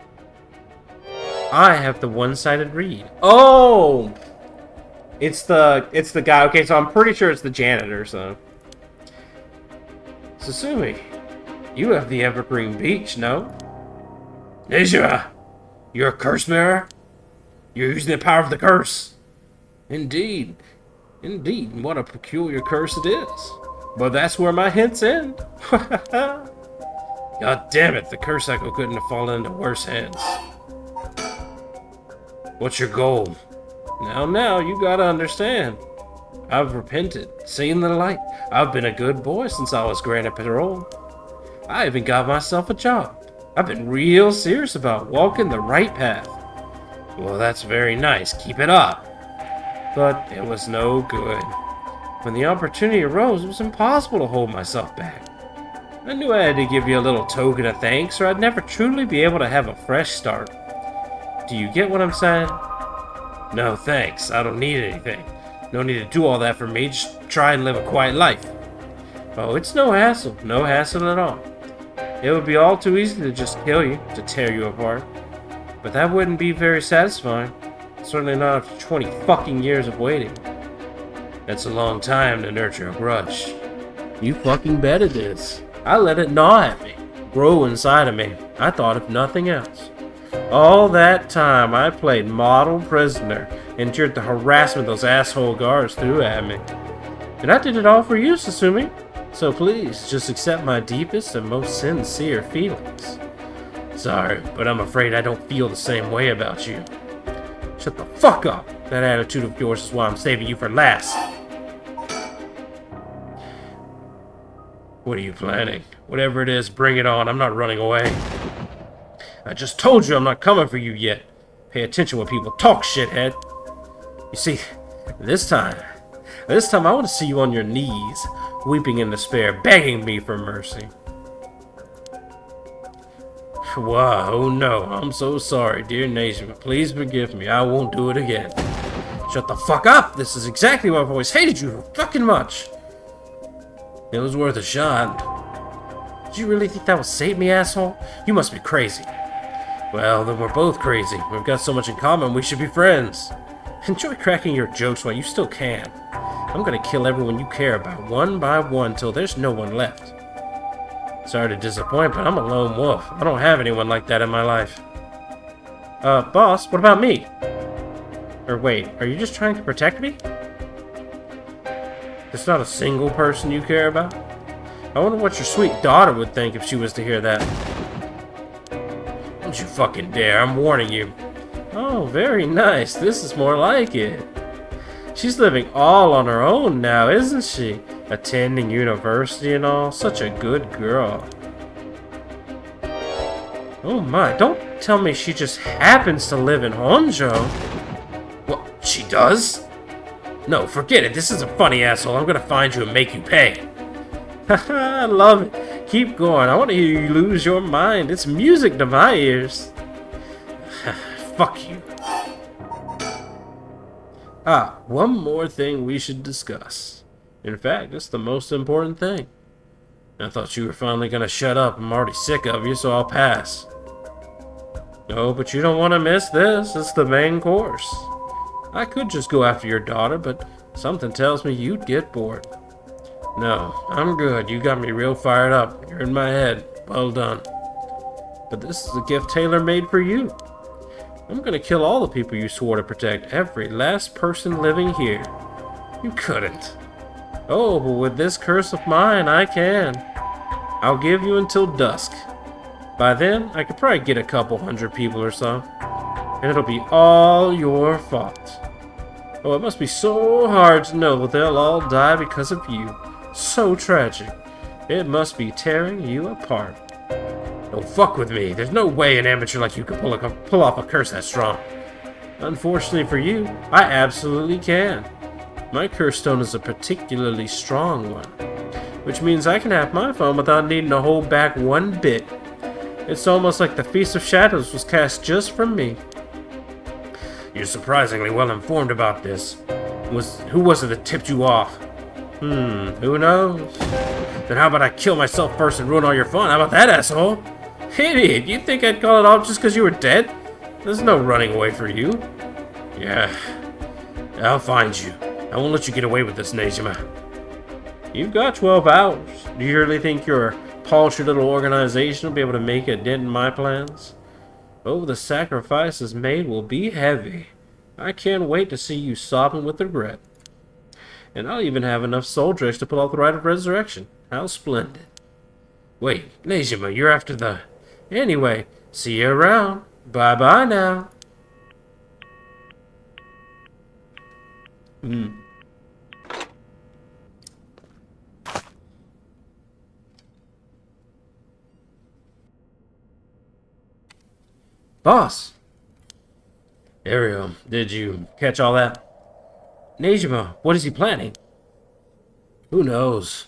I have the one-sided read. Oh! It's the guy. Okay, so I'm pretty sure it's the janitor, so. Susumi, you have the Evergreen Beach, no? Nejima, you're a curse bearer? You're using the power of the curse. Indeed. Indeed, what a peculiar curse it is. But that's where my hints end. God damn it, the curse cycle couldn't have fallen into worse hands. What's your goal? Now, you gotta understand. I've repented, seen the light. I've been a good boy since I was granted parole. I even got myself a job. I've been real serious about walking the right path. Well, that's very nice. Keep it up. But it was no good. When the opportunity arose, it was impossible to hold myself back. I knew I had to give you a little token of thanks, or I'd never truly be able to have a fresh start. Do you get what I'm saying? No, thanks. I don't need anything. No need to do all that for me. Just try and live a quiet life. Oh, it's no hassle. No hassle at all. It would be all too easy to just kill you, to tear you apart. But that wouldn't be very satisfying. Certainly not after 20 fucking years of waiting. That's a long time to nurture a grudge. You fucking bet it is. I let it gnaw at me, grow inside of me. I thought of nothing else. All that time I played model prisoner, endured the harassment those asshole guards threw at me. And I did it all for you, Susumi. So please, just accept my deepest and most sincere feelings. Sorry, but I'm afraid I don't feel the same way about you. Shut the fuck up! That attitude of yours is why I'm saving you for last. What are you planning? Whatever it is, bring it on. I'm not running away. I just told you I'm not coming for you yet. Pay attention when people talk, shithead. You see, this time I want to see you on your knees, weeping in despair, begging me for mercy. Wow, oh no, I'm so sorry, dear Nejima. Please forgive me. I won't do it again. Shut the fuck up! This is exactly why I've always hated you fucking much. It was worth a shot. Did you really think that would save me, asshole? You must be crazy. Well, then we're both crazy. We've got so much in common, we should be friends. Enjoy cracking your jokes while you still can. I'm gonna kill everyone you care about, one by one, till there's no one left. Sorry to disappoint, but I'm a lone wolf. I don't have anyone like that in my life. Boss, what about me? Or wait, are you just trying to protect me? There's not a single person you care about? I wonder what your sweet daughter would think if she was to hear that. Don't you fucking dare, I'm warning you. Oh, very nice. This is more like it. She's living all on her own now, isn't she? Attending university and all. Such a good girl. Oh my, don't tell me she just happens to live in Honjo. What, she does? No, forget it. This isn't funny, asshole. I'm gonna find you and make you pay. Haha, I love it. Keep going. I want to hear you lose your mind. It's music to my ears. Fuck you. Ah, one more thing we should discuss. In fact, it's the most important thing. I thought you were finally gonna shut up. I'm already sick of you, so I'll pass. No, but you don't want to miss this. It's the main course. I could just go after your daughter, but something tells me you'd get bored. No, I'm good. You got me real fired up. You're in my head. Well done. But this is a gift tailor-made for you. I'm gonna kill all the people you swore to protect. Every last person living here. You couldn't. Oh, but with this curse of mine, I can. I'll give you until dusk. By then, I could probably get a couple hundred people or so. And it'll be all your fault. Oh, it must be so hard to know that they'll all die because of you. So tragic. It must be tearing you apart. Don't fuck with me. There's no way an amateur like you can pull off a curse that strong. Unfortunately for you, I absolutely can. My curse stone is a particularly strong one, which means I can have my fun without needing to hold back one bit. It's almost like the Feast of Shadows was cast just for me. You're surprisingly well informed about this. Who was it that tipped you off? Who knows? Then how about I kill myself first and ruin all your fun? How about that, asshole? Idiot, you think I'd call it off just because you were dead? There's no running away for you. Yeah, I'll find you. I won't let you get away with this, Nejima. You've got 12 hours. Do you really think your paltry little organization will be able to make a dent in my plans? Oh, the sacrifices made will be heavy. I can't wait to see you sobbing with regret. And I'll even have enough soul drakes to pull off the rite of resurrection. How splendid. Wait, Nejima, you're after the... Anyway, see you around. Bye-bye now. Boss! Ariel, did you catch all that? Nejima, what is he planning? Who knows?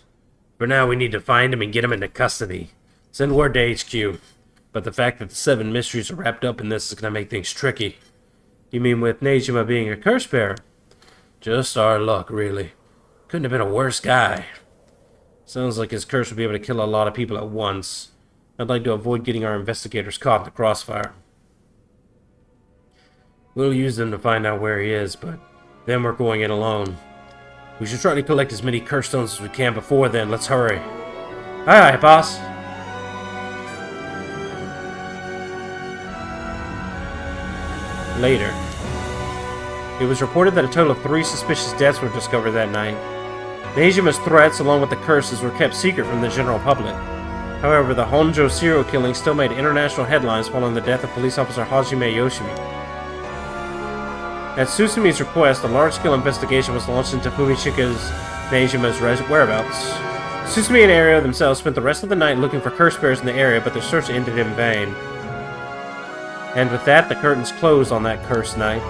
For now, we need to find him and get him into custody. Send word to HQ. But the fact that the 7 mysteries are wrapped up in this is going to make things tricky. You mean with Nejima being a curse bearer? Just our luck, really. Couldn't have been a worse guy. Sounds like his curse would be able to kill a lot of people at once. I'd like to avoid getting our investigators caught in the crossfire. We'll use them to find out where he is, but then we're going in alone. We should try to collect as many curse stones as we can before then. Let's hurry. Aye, aye, boss. Later. It was reported that a total of 3 suspicious deaths were discovered that night. Nejima's threats, along with the curses, were kept secret from the general public. However, the Honjo serial killing still made international headlines following the death of police officer Hajime Yoshimi. At Susumi's request, a large-scale investigation was launched into Fumichika's Nejima's whereabouts. Susumi and Ario themselves spent the rest of the night looking for curse bearers in the area, but their search ended in vain. And with that, the curtains closed on that cursed night.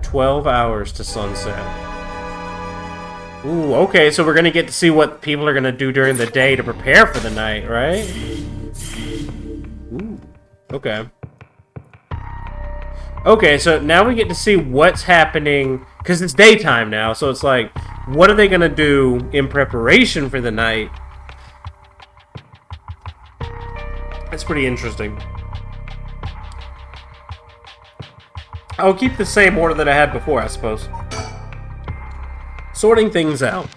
12 hours to sunset. Ooh, okay, so we're gonna get to see what people are gonna do during the day to prepare for the night, right? Ooh, okay. Okay, so now we get to see what's happening, because it's daytime now, so it's like, what are they gonna do in preparation for the night? That's pretty interesting. I'll keep the same order that I had before, I suppose. Sorting things out.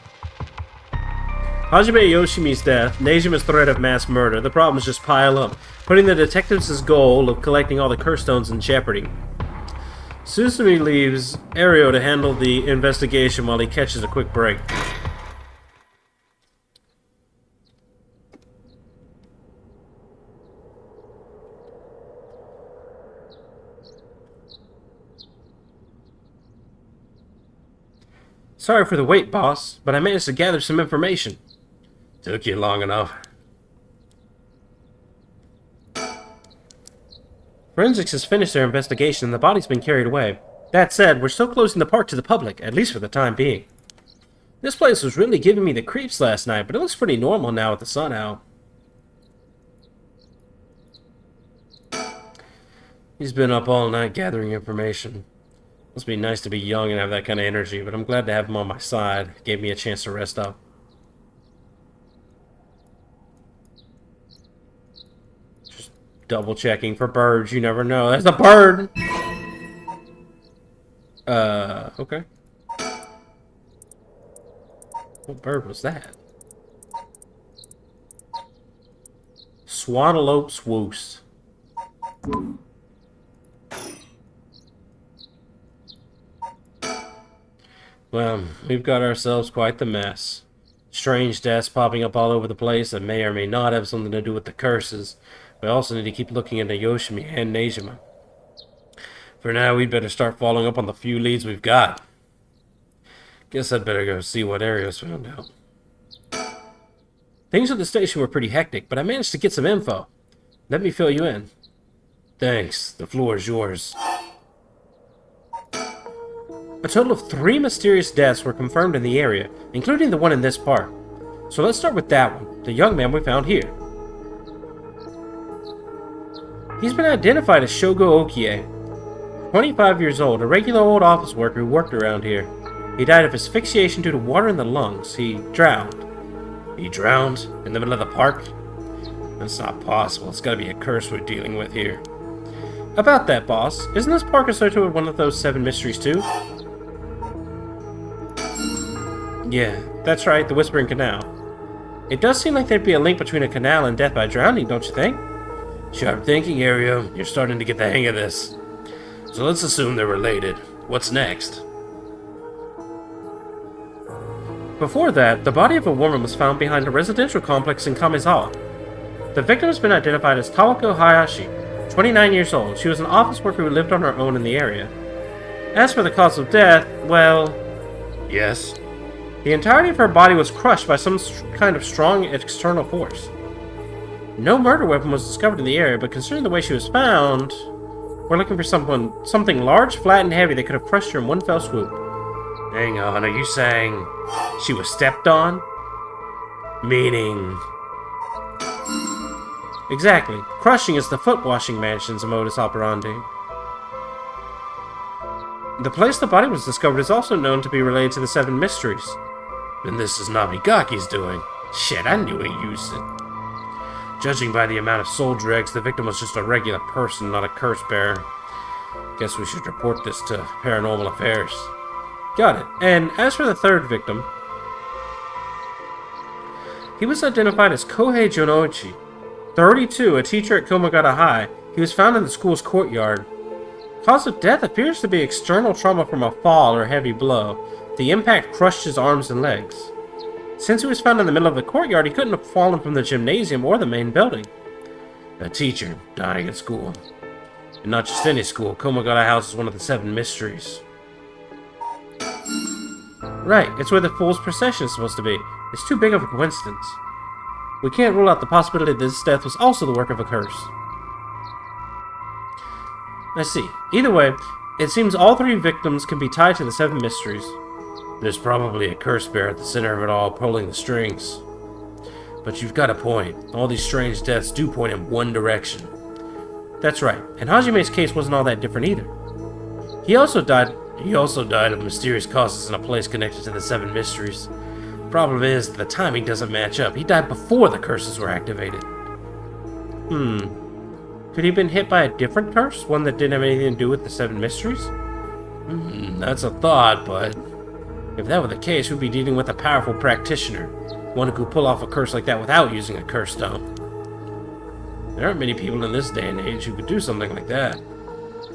Hajime Yoshimi's death, Nejima's threat of mass murder, the problems just pile up, putting the detectives' goal of collecting all the curse stones in jeopardy. Susumi leaves Ario to handle the investigation while he catches a quick break. Sorry for the wait, boss, but I managed to gather some information. Took you long enough. Forensics has finished their investigation and the body's been carried away. That said, we're still closing the park to the public, at least for the time being. This place was really giving me the creeps last night, but it looks pretty normal now with the sun out. He's been up all night gathering information. Must be nice to be young and have that kind of energy, but I'm glad to have him on my side. Gave me a chance to rest up. Just double checking for birds, you never know. There's a bird! Okay. What bird was that? Swanalope swoosh. Well, we've got ourselves quite the mess. Strange deaths popping up all over the place that may or may not have something to do with the curses. We also need to keep looking into Yoshimi and Nejima. For now, we'd better start following up on the few leads we've got. Guess I'd better go see what Ario's found out. Things at the station were pretty hectic, but I managed to get some info. Let me fill you in. Thanks. The floor is yours. A total of 3 mysterious deaths were confirmed in the area, including the one in this park. So let's start with that one, the young man we found here. He's been identified as Shogo Okie, 25 years old, a regular old office worker who worked around here. He died of asphyxiation due to water in the lungs. He drowned. He drowned? In the middle of the park? That's not possible. It's gotta be a curse we're dealing with here. About that, boss. Isn't this park associated with one of those 7 mysteries too? Yeah, that's right, the Whispering Canal. It does seem like there'd be a link between a canal and death by drowning, don't you think? Sharp thinking, Ario. You're starting to get the hang of this. So let's assume they're related. What's next? Before that, the body of a woman was found behind a residential complex in Kamizawa. The victim has been identified as Tawako Hayashi, 29 years old. She was an office worker who lived on her own in the area. As for the cause of death, well... Yes? The entirety of her body was crushed by some kind of strong external force. No murder weapon was discovered in the area, but considering the way she was found, we're looking for something large, flat, and heavy that could have crushed her in one fell swoop. Hang on, are you saying she was stepped on? Meaning... Exactly. Crushing is the foot-washing mansion's modus operandi. The place the body was discovered is also known to be related to the 7 mysteries. And this is Namigaki's doing. Shit, I knew he used it. Judging by the amount of soul dregs, the victim was just a regular person, not a curse bearer. Guess we should report this to Paranormal Affairs. Got it. And as for the 3rd victim, he was identified as Kohei Jonoichi, 32, a teacher at Komagata High. He was found in the school's courtyard. Cause of death appears to be external trauma from a fall or heavy blow. The impact crushed his arms and legs. Since he was found in the middle of the courtyard, he couldn't have fallen from the gymnasium or the main building. A teacher dying at school. And not just any school. Komagata House is one of the 7 mysteries. Right, it's where the Fool's Procession is supposed to be. It's too big of a coincidence. We can't rule out the possibility that this death was also the work of a curse. I see. Either way, it seems all 3 victims can be tied to the 7 mysteries. There's probably a curse bear at the center of it all, pulling the strings. But you've got a point. All these strange deaths do point in one direction. That's right, and Hajime's case wasn't all that different either. He also died of mysterious causes in a place connected to the 7 mysteries. Problem is, the timing doesn't match up. He died before the curses were activated. Could he have been hit by a different curse? One that didn't have anything to do with the 7 mysteries? That's a thought, but... if that were the case, we'd be dealing with a powerful practitioner. One who could pull off a curse like that without using a curse stone. There aren't many people in this day and age who could do something like that.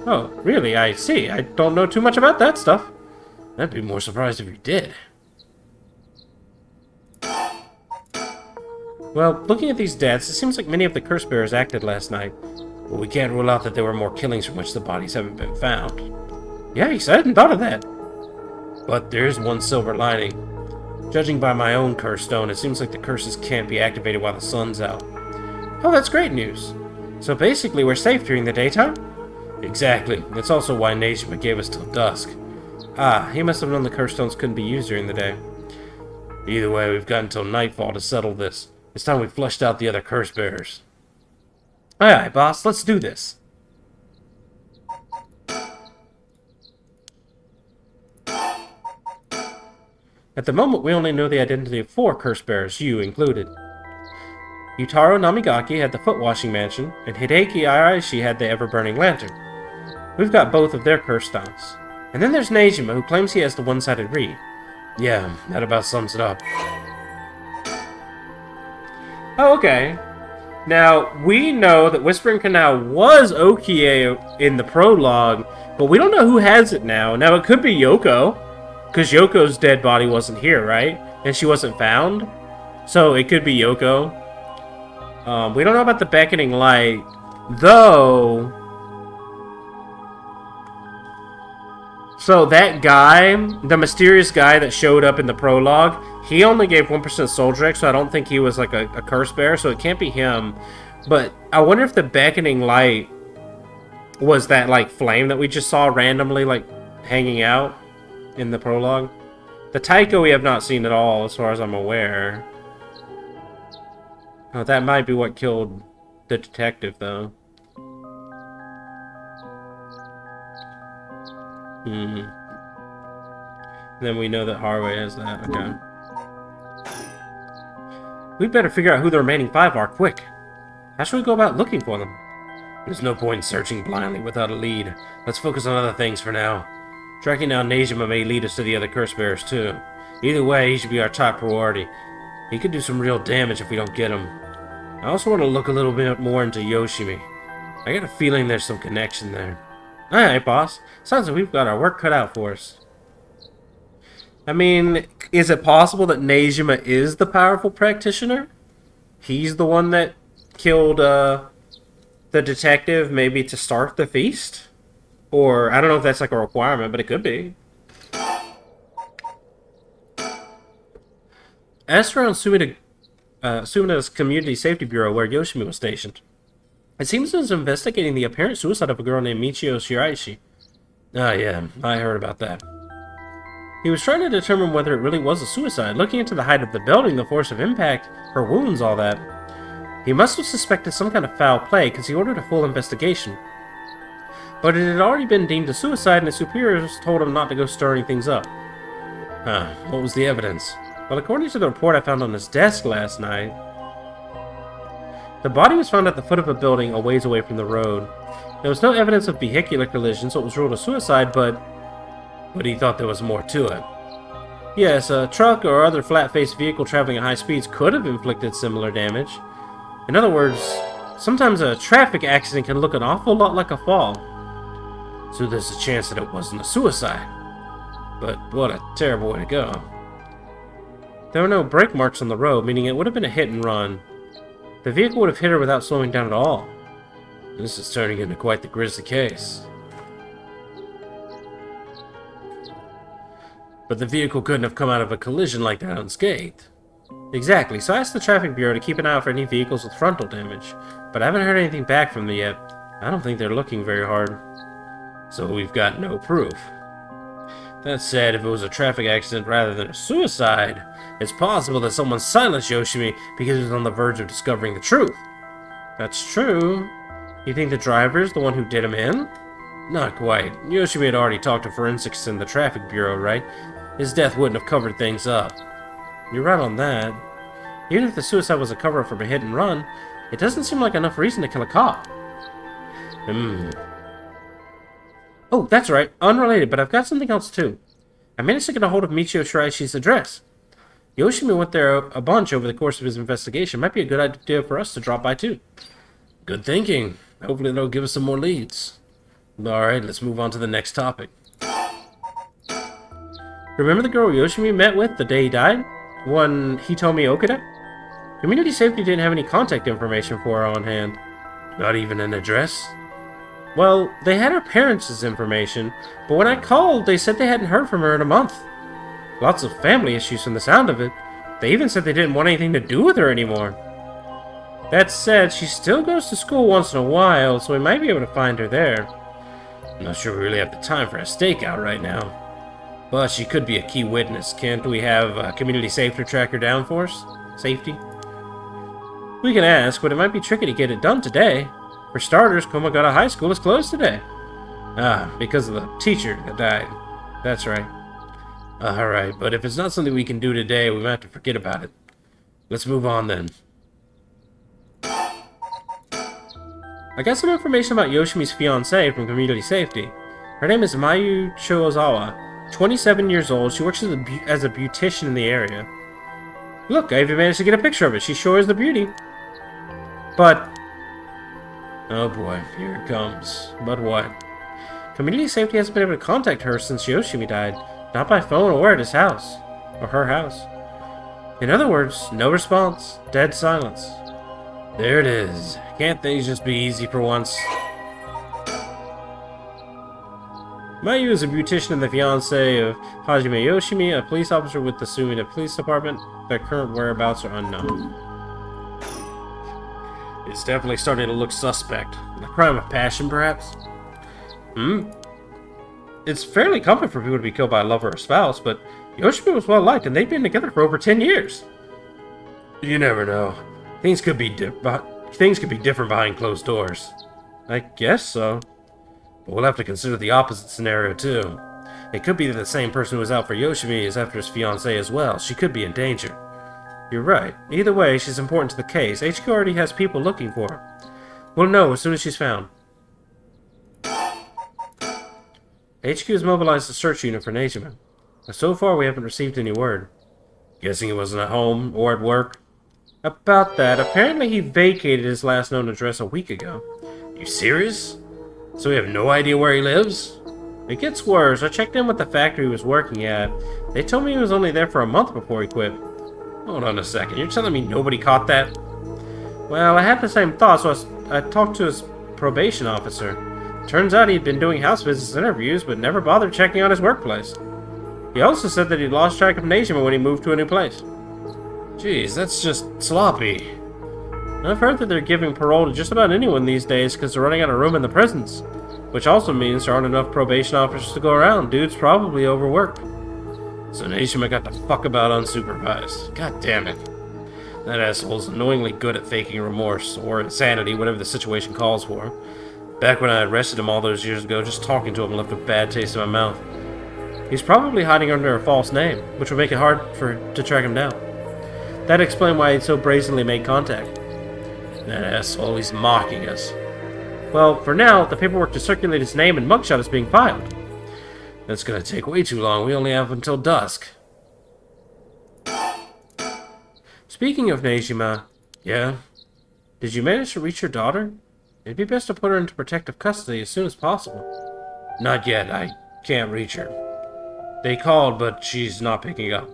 Oh, really? I see. I don't know too much about that stuff. I'd be more surprised if you did. Well, looking at these deaths, it seems like many of the curse bearers acted last night. But we can't rule out that there were more killings from which the bodies haven't been found. Yikes, I hadn't thought of that. But there is one silver lining. Judging by my own curse stone, it seems like the curses can't be activated while the sun's out. Oh, that's great news. So basically, we're safe during the daytime? Exactly. That's also why Nejima gave us till dusk. Ah, he must have known the curse stones couldn't be used during the day. Either way, we've got until nightfall to settle this. It's time we flushed out the other curse bearers. Aye, aye, boss. Let's do this. At the moment, we only know the identity of 4 curse bearers, you included. Yutaro Namigaki had the foot-washing mansion, and Hideki Araishi had the ever-burning lantern. We've got both of their curse stones. And then there's Nejima, who claims he has the one-sided reed. Yeah, that about sums it up. Oh, okay. Now, we know that Whispering Canal was Okie in the prologue, but we don't know who has it now. Now, it could be Yoko, because Yoko's dead body wasn't here, right? And she wasn't found. So, it could be Yoko. We don't know about the beckoning light, though... So that guy, the mysterious guy that showed up in the prologue, he only gave 1% soul direct, so I don't think he was like a curse bearer, so it can't be him. But I wonder if the beckoning light was that like flame that we just saw randomly like hanging out in the prologue. The Taiko we have not seen at all, as far as I'm aware. Oh, that might be what killed the detective, though. Then we know that Harway has that. Okay. We'd better figure out who the remaining 5 are, quick. How should we go about looking for them? There's no point in searching blindly without a lead. Let's focus on other things for now. Tracking down Nejima may lead us to the other curse bearers, too. Either way, he should be our top priority. He could do some real damage if we don't get him. I also want to look a little bit more into Yoshimi. I got a feeling there's some connection there. Alright, boss. Sounds like we've got our work cut out for us. I mean, is it possible that Nejima is the powerful practitioner? He's the one that killed the detective, maybe to start the feast? Or, I don't know if that's like a requirement, but it could be. Asked around Sumina's Community Safety Bureau where Yoshimi was stationed. It seems he was investigating the apparent suicide of a girl named Michio Shiraishi. Ah, yeah, I heard about that. He was trying to determine whether it really was a suicide, looking into the height of the building, the force of impact, her wounds, all that. He must have suspected some kind of foul play, because he ordered a full investigation. But it had already been deemed a suicide, and his superiors told him not to go stirring things up. Huh, what was the evidence? Well, according to the report I found on his desk last night, the body was found at the foot of a building a ways away from the road. There was no evidence of vehicular collision, so it was ruled a suicide, but he thought there was more to it. Yes, a truck or other flat-faced vehicle traveling at high speeds could have inflicted similar damage. In other words, sometimes a traffic accident can look an awful lot like a fall. So there's a chance that it wasn't a suicide. But what a terrible way to go. There were no brake marks on the road, meaning it would have been a hit and run. The vehicle would have hit her without slowing down at all. This is turning into quite the grisly case. But the vehicle couldn't have come out of a collision like that unscathed. Exactly, so I asked the Traffic Bureau to keep an eye out for any vehicles with frontal damage, but I haven't heard anything back from them yet. I don't think they're looking very hard. So we've got no proof. That said, if it was a traffic accident rather than a suicide, it's possible that someone silenced Yoshimi because he was on the verge of discovering the truth. That's true. You think the driver is the one who did him in? Not quite. Yoshimi had already talked to forensics in the Traffic Bureau, right? His death wouldn't have covered things up. You're right on that. Even if the suicide was a cover-up from a hit and run, it doesn't seem like enough reason to kill a cop. Oh, that's right. Unrelated, but I've got something else too. I managed to get a hold of Michio Shiraishi's address. Yoshimi went there a bunch over the course of his investigation. Might be a good idea for us to drop by too. Good thinking. Hopefully they'll give us some more leads. Alright, let's move on to the next topic. Remember the girl Yoshimi met with the day he died? One Hitomi Okada? Community Safety didn't have any contact information for her on hand. Not even an address? Well, they had her parents' information, but when I called, they said they hadn't heard from her in a month. Lots of family issues from the sound of it. They even said they didn't want anything to do with her anymore. That said, she still goes to school once in a while, so we might be able to find her there. I'm not sure we really have the time for a stakeout right now. But she could be a key witness. Can't we have Community Safety track her down for us? Safety? We can ask, but it might be tricky to get it done today. For starters, Komagata High School is closed today. Ah, because of the teacher that died. That's right. Alright, but if it's not something we can do today, we might have to forget about it. Let's move on then. I got some information about Yoshimi's fiancée from Community Safety. Her name is Mayu Choozawa. 27 years old, she works as a beautician in the area. Look, I even managed to get a picture of it. She sure is the beauty. But... oh boy, here it comes. But what? Community Safety hasn't been able to contact her since Yoshimi died. Not by phone or at his house. Or her house. In other words, no response. Dead silence. There it is. Can't things just be easy for once? Mayu is a beautician and the fiancé of Hajime Yoshimi, a police officer with the Sumida Police Department. Their current whereabouts are unknown. It's definitely starting to look suspect. A crime of passion, perhaps? It's fairly common for people to be killed by a lover or spouse, but Yoshimi was well liked and they've been together for over 10 years. You never know. Things could be different behind closed doors. I guess so. But we'll have to consider the opposite scenario, too. It could be that the same person who was out for Yoshimi is after his fiancée as well. She could be in danger. You're right. Either way, she's important to the case. HQ already has people looking for her. We'll know as soon as she's found. HQ has mobilized a search unit for Nejima. But so far, we haven't received any word. Guessing he wasn't at home or at work? About that, apparently he vacated his last known address a week ago. You serious? So we have no idea where he lives? It gets worse. I checked in with the factory he was working at. They told me he was only there for a month before he quit. Hold on a second. You're telling me nobody caught that? Well, I had the same thought, so I talked to his probation officer. Turns out he'd been doing house visits and interviews, but never bothered checking on his workplace. He also said that he'd lost track of Nejima when he moved to a new place. Jeez, that's just sloppy. I've heard that they're giving parole to just about anyone these days because they're running out of room in the prisons. Which also means there aren't enough probation officers to go around. Dude's probably overworked. So Nejima got the fuck about unsupervised. God damn it. That asshole's annoyingly good at faking remorse, or insanity, whatever the situation calls for. Back when I arrested him all those years ago, just talking to him left a bad taste in my mouth. He's probably hiding under a false name, which would make it hard to track him down. That'd explain why he'd so brazenly made contact. That asshole, he's mocking us. Well, for now, the paperwork to circulate his name and mugshot is being filed. That's gonna take way too long. We only have until dusk. Speaking of Nejima, yeah? Did you manage to reach your daughter? It'd be best to put her into protective custody as soon as possible. Not yet. I can't reach her. They called, but she's not picking up.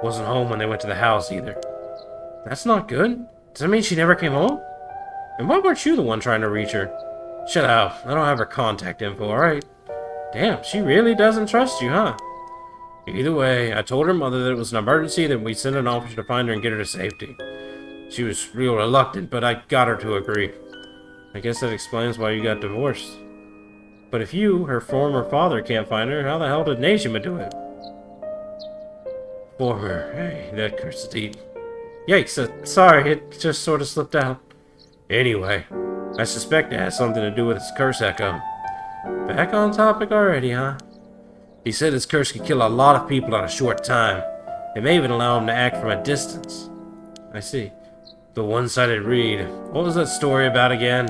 Wasn't home when they went to the house either. That's not good. Does that mean she never came home? And why weren't you the one trying to reach her? Shut up. I don't have her contact info, alright? Damn, she really doesn't trust you, huh? Either way, I told her mother that it was an emergency, that we'd send an officer to find her and get her to safety. She was real reluctant, but I got her to agree. I guess that explains why you got divorced. But if you, her former father, can't find her, how the hell did Nejima do it? Former. Hey, that curse is deep. Yikes, sorry, it just sort of slipped out. Anyway, I suspect it has something to do with his curse echo. Back on topic already, huh? He said his curse could kill a lot of people in a short time. It may even allow him to act from a distance. I see. The one-sided read. What was that story about again?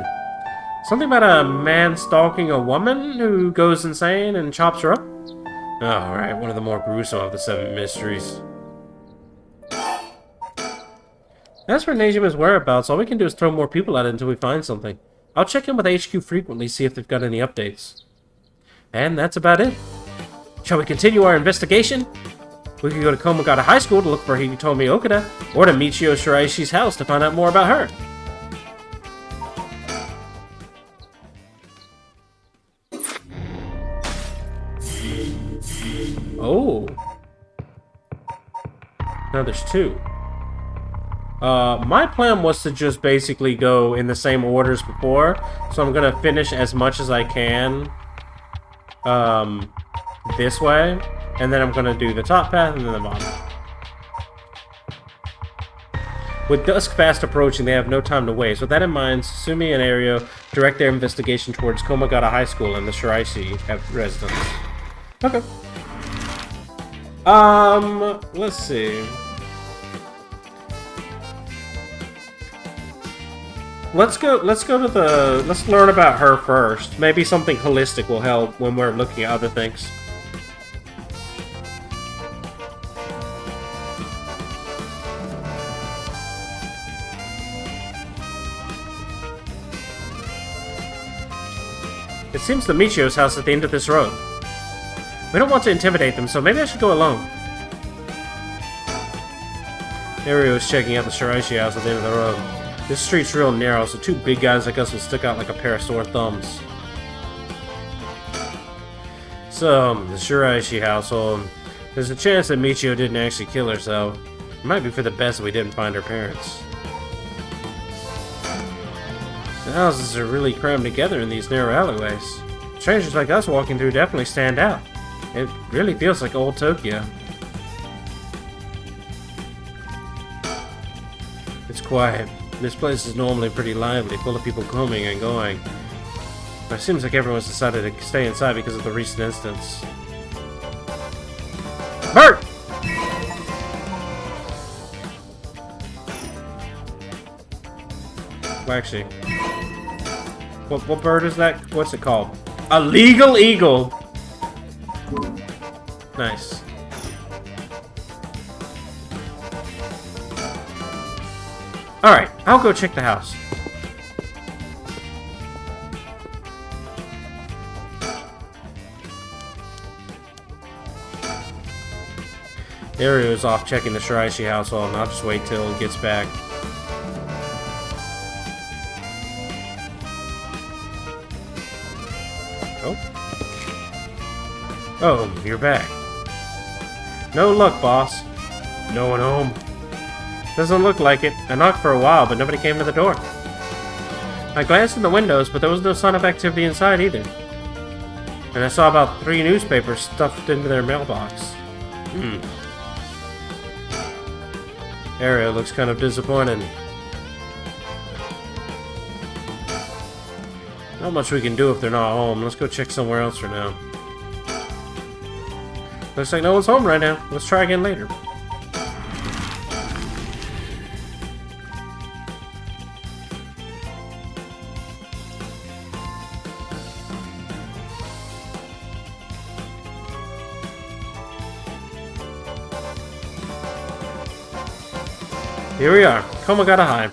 Something about a man stalking a woman who goes insane and chops her up? Oh, right, one of the more gruesome of the 7 mysteries. As for Nejima's whereabouts, all we can do is throw more people at it until we find something. I'll check in with HQ frequently, see if they've got any updates. And that's about it. Shall we continue our investigation? We could go to Komagata High School to look for Hitomi Okada, or to Michio Shiraishi's house to find out more about her. Oh. Now there's 2. My plan was to just basically go in the same order as before, so I'm gonna finish as much as I can, this way, and then I'm gonna do the top path and then the bottom. With dusk fast approaching, they have no time to waste. With that in mind, Sumi and Ario direct their investigation towards Komagata High School and the Shiraishi residence. Okay. Let's see. Let's learn about her first. Maybe something holistic will help when we're looking at other things. It seems the Michio's house at the end of this road. We don't want to intimidate them, so maybe I should go alone. Ario's checking out the Shiraishi house at the end of the road. This street's real narrow, so 2 big guys like us will stick out like a pair of sore thumbs. So, the Shiraishi household. There's a chance that Michio didn't actually kill herself. It might be for the best that we didn't find her parents. The houses are really crammed together in these narrow alleyways. Strangers like us walking through definitely stand out. It really feels like old Tokyo. It's quiet. This place is normally pretty lively, full of people coming and going. But it seems like everyone's decided to stay inside because of the recent incidents. Bert! Well, actually, what bird is that? What's it called? A legal eagle! Nice. Alright, I'll go check the house. Ario's off checking the Shiraishi household, and I'll just wait till he gets back. Oh. Oh, you're back. No luck, boss. No one home. Doesn't look like it. I knocked for a while, but nobody came to the door. I glanced in the windows, but there was no sign of activity inside either. And I saw about 3 newspapers stuffed into their mailbox. Aria looks kind of disappointed. Not much we can do if they're not home. Let's go check somewhere else for now. Looks like no one's home right now. Let's try again later. Here we are, Komagata High.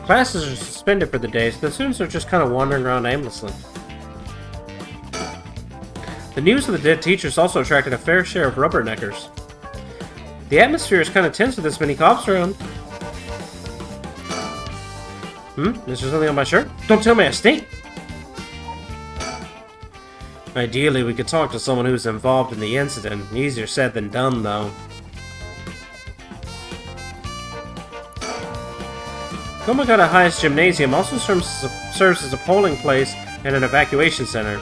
Classes are suspended for the day, so the students are just kind of wandering around aimlessly. The news of the dead teachers also attracted a fair share of rubberneckers. The atmosphere is kind of tense with this many cops around. Is there something on my shirt? Don't tell me I stink! Ideally, we could talk to someone who's involved in the incident. Easier said than done, though. Komagata High's gymnasium also serves as a polling place and an evacuation center.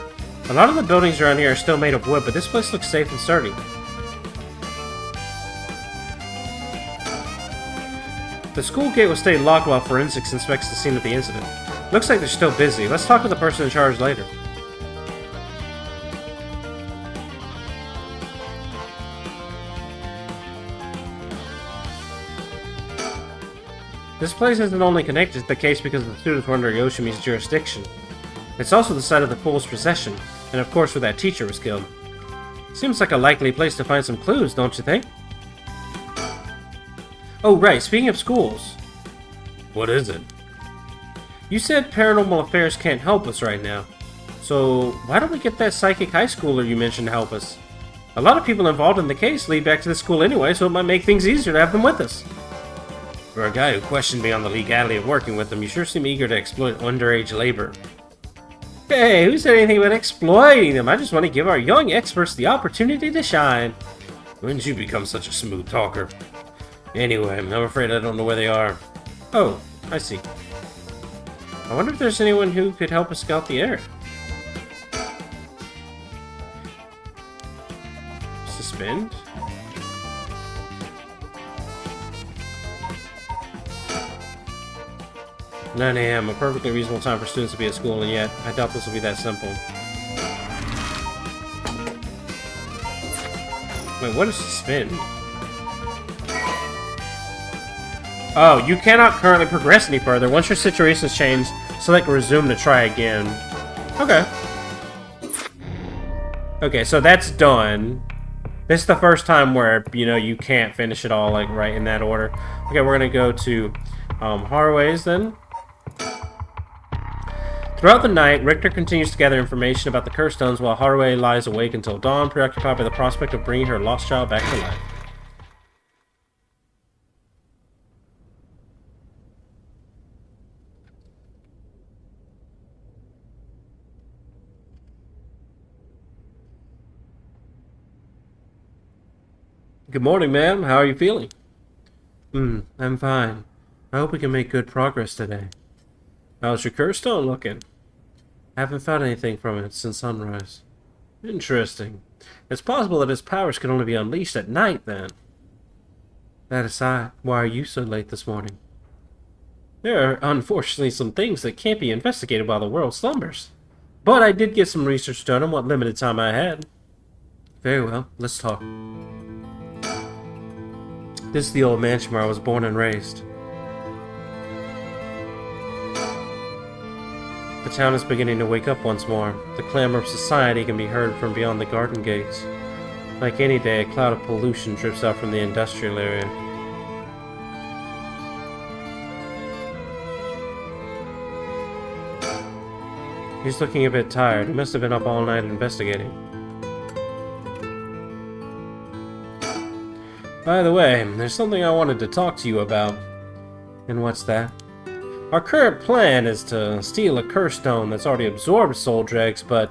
A lot of the buildings around here are still made of wood, but this place looks safe and sturdy. The school gate will stay locked while forensics inspects the scene of the incident. Looks like they're still busy. Let's talk to the person in charge later. This place isn't only connected to the case because the students were under Yoshimi's jurisdiction. It's also the site of the fool's procession, and of course where that teacher was killed. Seems like a likely place to find some clues, don't you think? Oh right, speaking of schools. What is it? You said Paranormal Affairs can't help us right now. So why don't we get that psychic high schooler you mentioned to help us? A lot of people involved in the case lead back to the school anyway, so it might make things easier to have them with us. For a guy who questioned me on the legality of working with them, you sure seem eager to exploit underage labor. Hey, who said anything about exploiting them? I just want to give our young experts the opportunity to shine. When did you become such a smooth talker? Anyway, I'm afraid I don't know where they are. Oh, I see. I wonder if there's anyone who could help us scout the area. Suspend? 9 a.m., a perfectly reasonable time for students to be at school, and yet, I doubt this will be that simple. Wait, what is suspend? Oh, you cannot currently progress any further. Once your situation's changed, select resume to try again. Okay. Okay, so that's done. This is the first time where, you know, you can't finish it all, like, right in that order. Okay, we're gonna go to, Harue's then. Throughout the night, Richter continues to gather information about the curse stones while Harue lies awake until dawn, preoccupied by the prospect of bringing her lost child back to life. Good morning, ma'am. How are you feeling? I'm fine. I hope we can make good progress today. How's your curse stone looking? I haven't found anything from it since sunrise. Interesting. It's possible that its powers can only be unleashed at night, then. That aside, why are you so late this morning? There are unfortunately some things that can't be investigated while the world slumbers. But I did get some research done in what limited time I had. Very well, let's talk. This is the old mansion where I was born and raised. The town is beginning to wake up once more. The clamor of society can be heard from beyond the garden gates. Like any day, a cloud of pollution drifts out from the industrial area. He's looking a bit tired. He must have been up all night investigating. By the way, there's something I wanted to talk to you about. And what's that? Our current plan is to steal a curse stone that's already absorbed soul dregs, but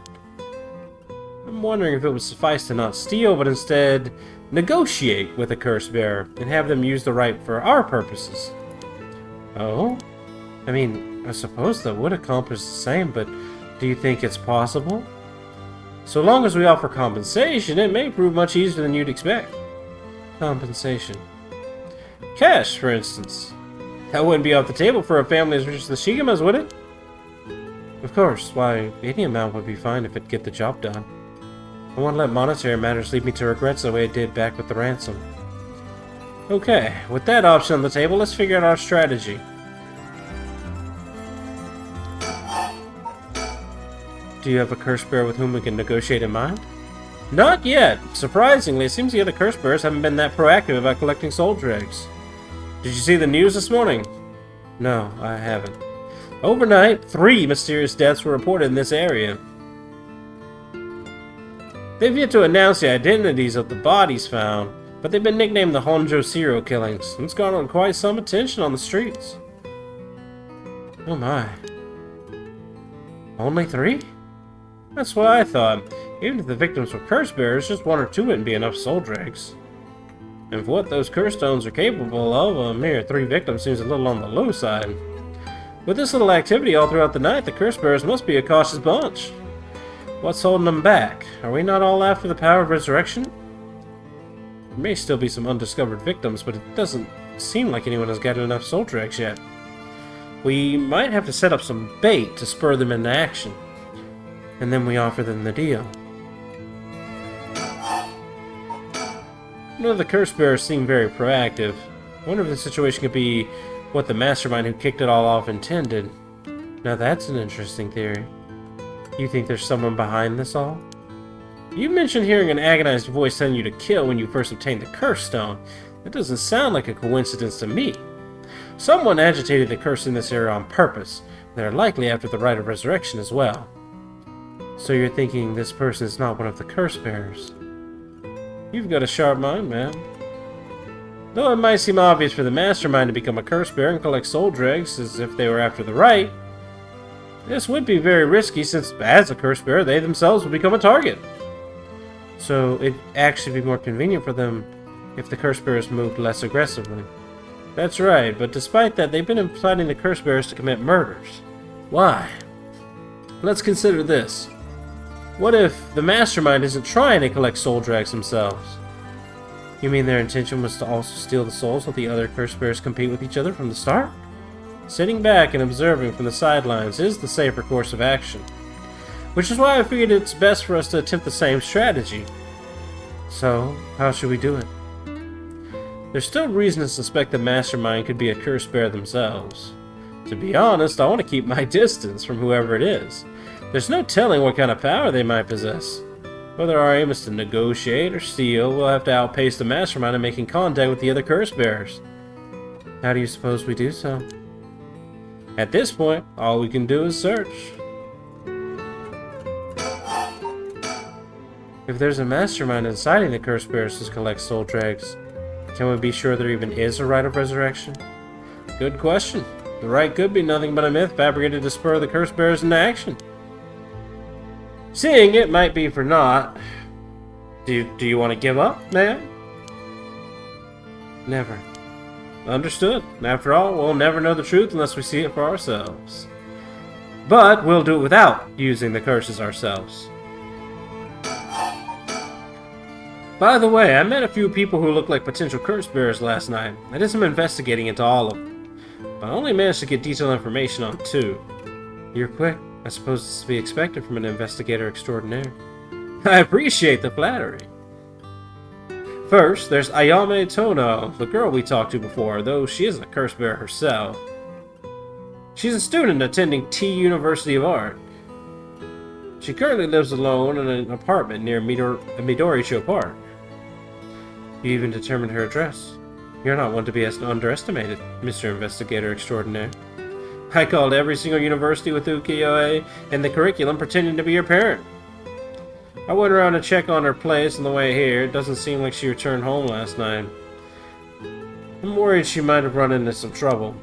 I'm wondering if it would suffice to not steal, but instead negotiate with a curse bearer and have them use the right for our purposes. Oh? I mean, I suppose that would accomplish the same, but do you think it's possible? So long as we offer compensation, it may prove much easier than you'd expect. Compensation. Cash, for instance. That wouldn't be off the table for a family as rich as the Shigemas, would it? Of course. Why, any amount would be fine if it'd get the job done. I won't let monetary matters lead me to regrets the way it did back with the ransom. Okay, with that option on the table, let's figure out our strategy. Do you have a curse bearer with whom we can negotiate in mind? Not yet. Surprisingly, it seems the other curse bearers haven't been that proactive about collecting soul dregs. Did you see the news this morning? No, I haven't. Overnight, 3 mysterious deaths were reported in this area. They've yet to announce the identities of the bodies found, but they've been nicknamed the Honjo serial killings, and it's garnered quite some attention on the streets. Oh my. Only 3? That's what I thought. Even if the victims were curse bearers, just 1 or 2 wouldn't be enough soul dregs. And for what those curse stones are capable of, a mere 3 victims seems a little on the low side. With this little activity all throughout the night, the curse bearers must be a cautious bunch. What's holding them back? Are we not all after the power of resurrection? There may still be some undiscovered victims, but it doesn't seem like anyone has gotten enough soul dregs yet. We might have to set up some bait to spur them into action. And then we offer them the deal. None of the curse bearers seem very proactive. I wonder if the situation could be what the mastermind who kicked it all off intended. Now that's an interesting theory. You think there's someone behind this all? You mentioned hearing an agonized voice telling you to kill when you first obtained the curse stone. That doesn't sound like a coincidence to me. Someone agitated the curse in this area on purpose. They're likely after the rite of resurrection as well. So you're thinking this person is not one of the curse bearers? You've got a sharp mind, man. Though it might seem obvious for the mastermind to become a curse bearer and collect soul dregs as if they were after the rite, this would be very risky since, as a curse bearer, they themselves would become a target. So it'd actually be more convenient for them if the curse bearers moved less aggressively. That's right, but despite that, they've been inciting the curse bearers to commit murders. Why? Let's consider this. What if the mastermind isn't trying to collect soul dregs themselves? You mean their intention was to also steal the souls while the other curse bearers compete with each other from the start? Sitting back and observing from the sidelines is the safer course of action. Which is why I figured it's best for us to attempt the same strategy. So, how should we do it? There's still reason to suspect the mastermind could be a curse bearer themselves. To be honest, I want to keep my distance from whoever it is. There's no telling what kind of power they might possess. Whether our aim is to negotiate or steal, we'll have to outpace the mastermind in making contact with the other curse bearers. How do you suppose we do so? At this point, all we can do is search. If there's a mastermind inciting the curse bearers to collect soul dregs, can we be sure there even is a rite of resurrection? Good question. The rite could be nothing but a myth fabricated to spur the curse bearers into action. Seeing it might be for naught. Do you want to give up, man? Never. Understood. After all, we'll never know the truth unless we see it for ourselves. But we'll do it without using the curses ourselves. By the way, I met a few people who looked like potential curse bearers last night. I did some investigating into all of them, but I only managed to get detailed information on 2. You're quick. I suppose this is to be expected from an investigator extraordinaire. I appreciate the flattery. First, there's Ayame Tono, the girl we talked to before, though she isn't a curse bearer herself. She's a student attending T University of Art. She currently lives alone in an apartment near Midoricho Park. You even determined her address. You're not one to be underestimated, Mr. Investigator Extraordinaire. I called every single university with ukiyo-e and the curriculum pretending to be your parent. I went around to check on her place on the way here. It doesn't seem like she returned home last night. I'm worried she might have run into some trouble.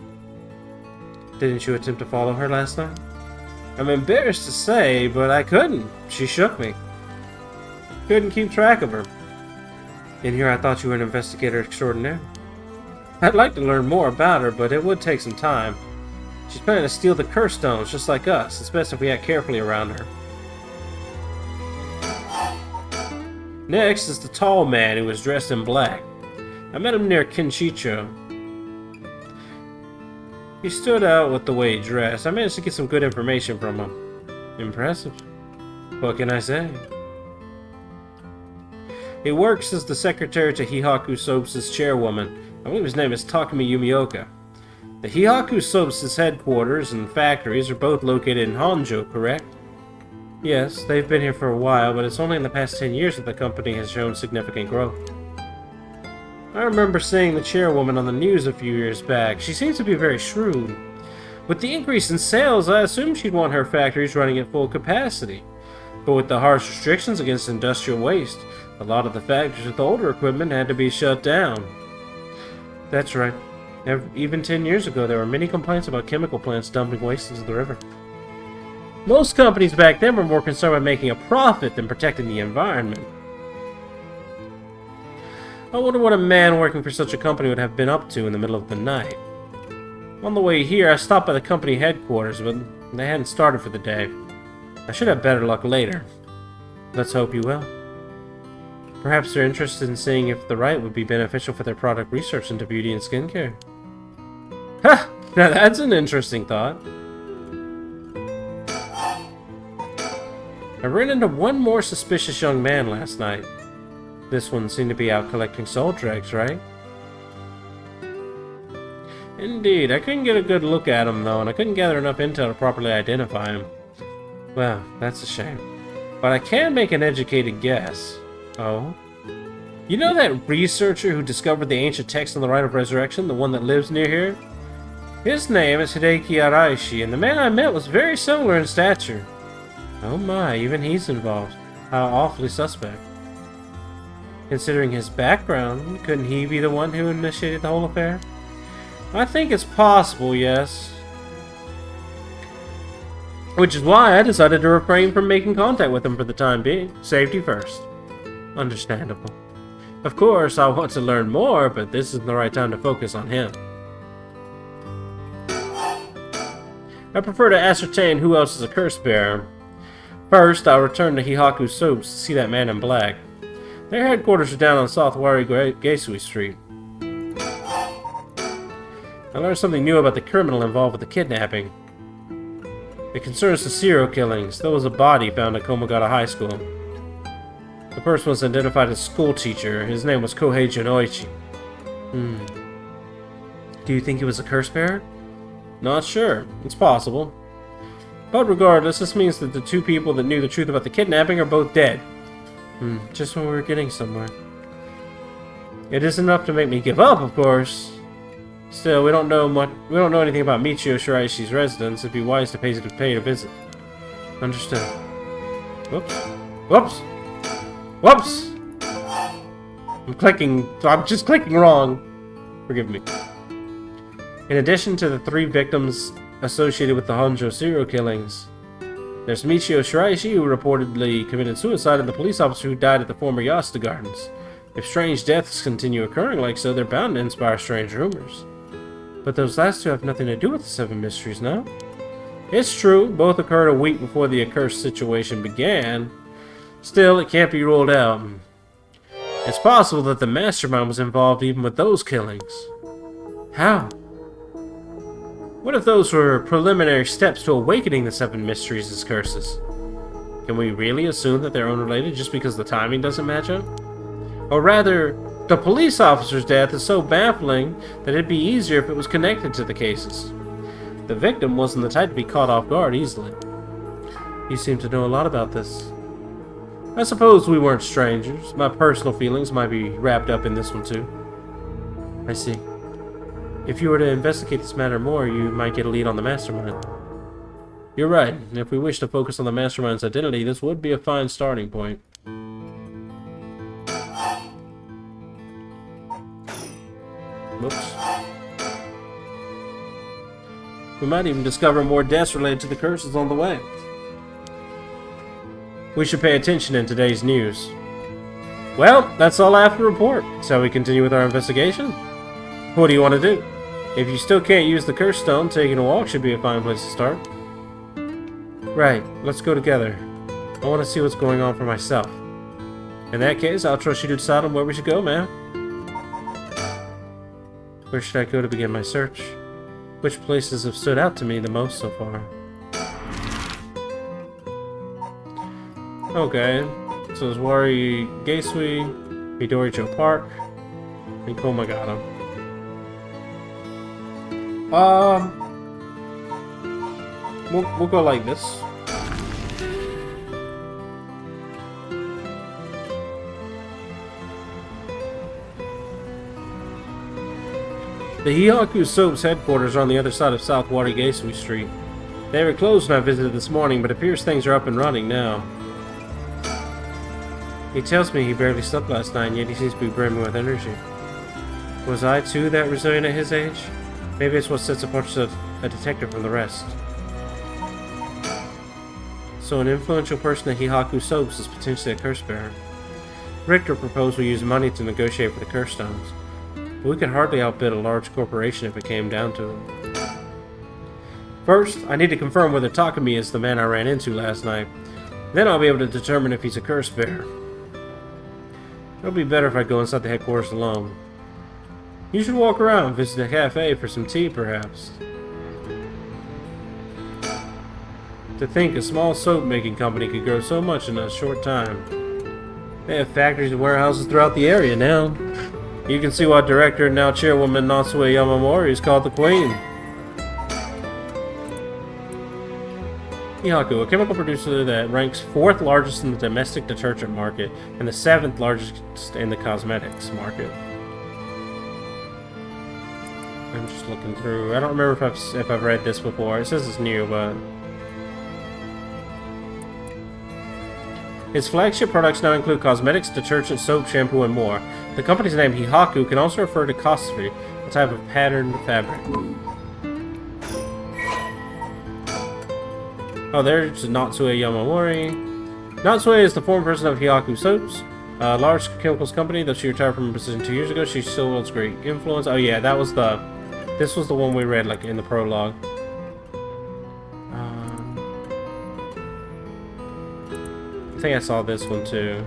Didn't you attempt to follow her last night? I'm embarrassed to say, but I couldn't. She shook me. Couldn't keep track of her. In here I thought you were an investigator extraordinaire. I'd like to learn more about her, but it would take some time. She's planning to steal the curse stones, just like us. It's best if we act carefully around her. Next is the tall man who was dressed in black. I met him near Kinchicho. He stood out with the way he dressed. I managed to get some good information from him. Impressive. What can I say? He works as the secretary to Hihaku Soaps' chairwoman. I believe his name is Takumi Yumioka. The Hihaku Soaps' headquarters and factories are both located in Honjo, correct? Yes, they've been here for a while, but it's only in the past 10 years that the company has shown significant growth. I remember seeing the chairwoman on the news a few years back. She seems to be very shrewd. With the increase in sales, I assumed she'd want her factories running at full capacity. But with the harsh restrictions against industrial waste, a lot of the factories with older equipment had to be shut down. That's right. Even 10 years ago, there were many complaints about chemical plants dumping waste into the river. Most companies back then were more concerned with making a profit than protecting the environment. I wonder what a man working for such a company would have been up to in the middle of the night. On the way here, I stopped by the company headquarters, but they hadn't started for the day. I should have better luck later. Let's hope you will. Perhaps they're interested in seeing if the right would be beneficial for their product research into beauty and skincare. Ha! Now that's an interesting thought. I ran into one more suspicious young man last night. This one seemed to be out collecting soul dregs, right? Indeed, I couldn't get a good look at him though, and I couldn't gather enough intel to properly identify him. Well, that's a shame. But I can make an educated guess. Oh? You know that researcher who discovered the ancient text on the Rite of Resurrection, the one that lives near here? His name is Hideki Araishi, and the man I met was very similar in stature. Oh my, even he's involved. How awfully suspect. Considering his background, couldn't he be the one who initiated the whole affair? I think it's possible, yes. Which is why I decided to refrain from making contact with him for the time being. Safety first. Understandable. Of course, I want to learn more, but this isn't the right time to focus on him. I prefer to ascertain who else is a curse bearer. First, I'll return to Hihaku Soaps to see that man in black. Their headquarters are down on South Wari Geisui Street. I learned something new about the criminal involved with the kidnapping. It concerns the serial killings. There was a body found at Komogata High School. The person was identified as school teacher. His name was Kohei Jinoichi. Do you think he was a curse bearer? Not sure. It's possible. But regardless, this means that the two people that knew the truth about the kidnapping are both dead. Just when we were getting somewhere. It isn't enough to make me give up, of course. Still, we don't know anything about Michio Shiraishi's residence. It'd be wise to pay a visit. Understood. Whoops. Whoops! Whoops! I'm just clicking wrong. Forgive me. In addition to the 3 victims associated with the Honjo serial killings, there's Michio Shiraishi, who reportedly committed suicide, and the police officer who died at the former Yasuda Gardens. If strange deaths continue occurring like so, they're bound to inspire strange rumors. But those last two have nothing to do with the 7 mysteries, no? It's true, both occurred a week before the accursed situation began. Still, it can't be ruled out. It's possible that the mastermind was involved even with those killings. How? What if those were preliminary steps to awakening the 7 mysteries as curses? Can we really assume that they're unrelated just because the timing doesn't match up? Or rather, the police officer's death is so baffling that it'd be easier if it was connected to the cases. The victim wasn't the type to be caught off guard easily. You seem to know a lot about this. I suppose we weren't strangers. My personal feelings might be wrapped up in this one too. I see. If you were to investigate this matter more, you might get a lead on the mastermind. You're right. If we wish to focus on the mastermind's identity, this would be a fine starting point. Whoops. We might even discover more deaths related to the curses on the way. We should pay attention in today's news. Well, that's all I have to report. Shall we continue with our investigation? What do you want to do? If you still can't use the curse stone, taking a walk should be a fine place to start. Right, let's go together. I want to see what's going on for myself. In that case, I'll trust you to decide on where we should go, man. Where should I go to begin my search? Which places have stood out to me the most so far? Okay, so it's Wari Gaisui, Midoricho Park, and Komagata. We'll go like this. The Hiyaku Soap's headquarters are on the other side of South Warigaisui Street. They were closed when I visited this morning, but it appears things are up and running now. He tells me he barely slept last night, and yet he seems to be brimming with energy. Was I too that resilient at his age? Maybe it's what sets apart a detective from the rest. So an influential person at Hiyaku Soaps is potentially a curse bearer. Richter proposed we use money to negotiate for the curse stones. But we could hardly outbid a large corporation if it came down to it. First, I need to confirm whether Takumi is the man I ran into last night. Then I'll be able to determine if he's a curse bearer. It'll be better if I go inside the headquarters alone. You should walk around, visit a cafe for some tea, perhaps. To think a small soap-making company could grow so much in a short time. They have factories and warehouses throughout the area now. You can see why director and now chairwoman Natsue Yamamori is called the Queen. Hiyaku, a chemical producer that ranks 4th largest in the domestic detergent market and the 7th largest in the cosmetics market. I'm just looking through. I don't remember if I've read this before. It says it's new, but its flagship products now include cosmetics, detergent, soap, shampoo, and more. The company's name, Hiyaku, can also refer to cosmere, a type of patterned fabric. Oh, there's Natsue Yamamori. Natsue is the former president of Hiyaku Soaps, a large chemicals company that she retired from her position 2 years ago. She still holds great influence. Oh yeah, that was this was the one we read like in the prologue. I think I saw this one too.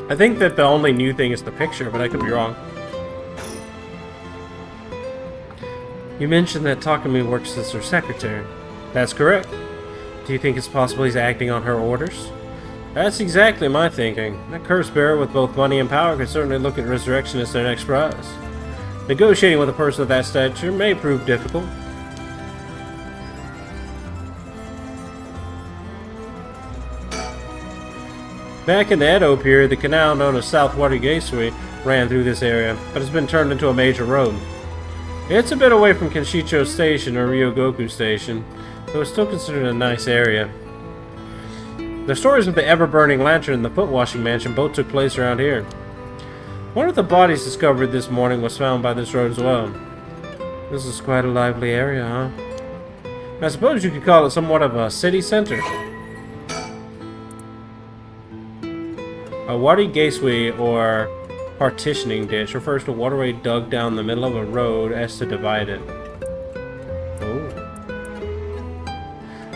I think that the only new thing is the picture, but I could be wrong. You mentioned that Takumi works as her secretary. That's correct. Do you think it's possible he's acting on her orders? That's exactly my thinking. That curse bearer with both money and power could certainly look at resurrection as their next prize. Negotiating with a person of that stature may prove difficult. Back in the Edo period, the canal known as South Warigaisui ran through this area, but has been turned into a major road. It's a bit away from Kenshicho Station or Ryogoku Station, though it's still considered a nice area. The stories of the ever-burning lantern and the foot-washing mansion both took place around here. One of the bodies discovered this morning was found by this road as well. This is quite a lively area, huh? I suppose you could call it somewhat of a city center. A watery gateway or partitioning ditch refers to a waterway dug down the middle of a road as to divide it. Oh.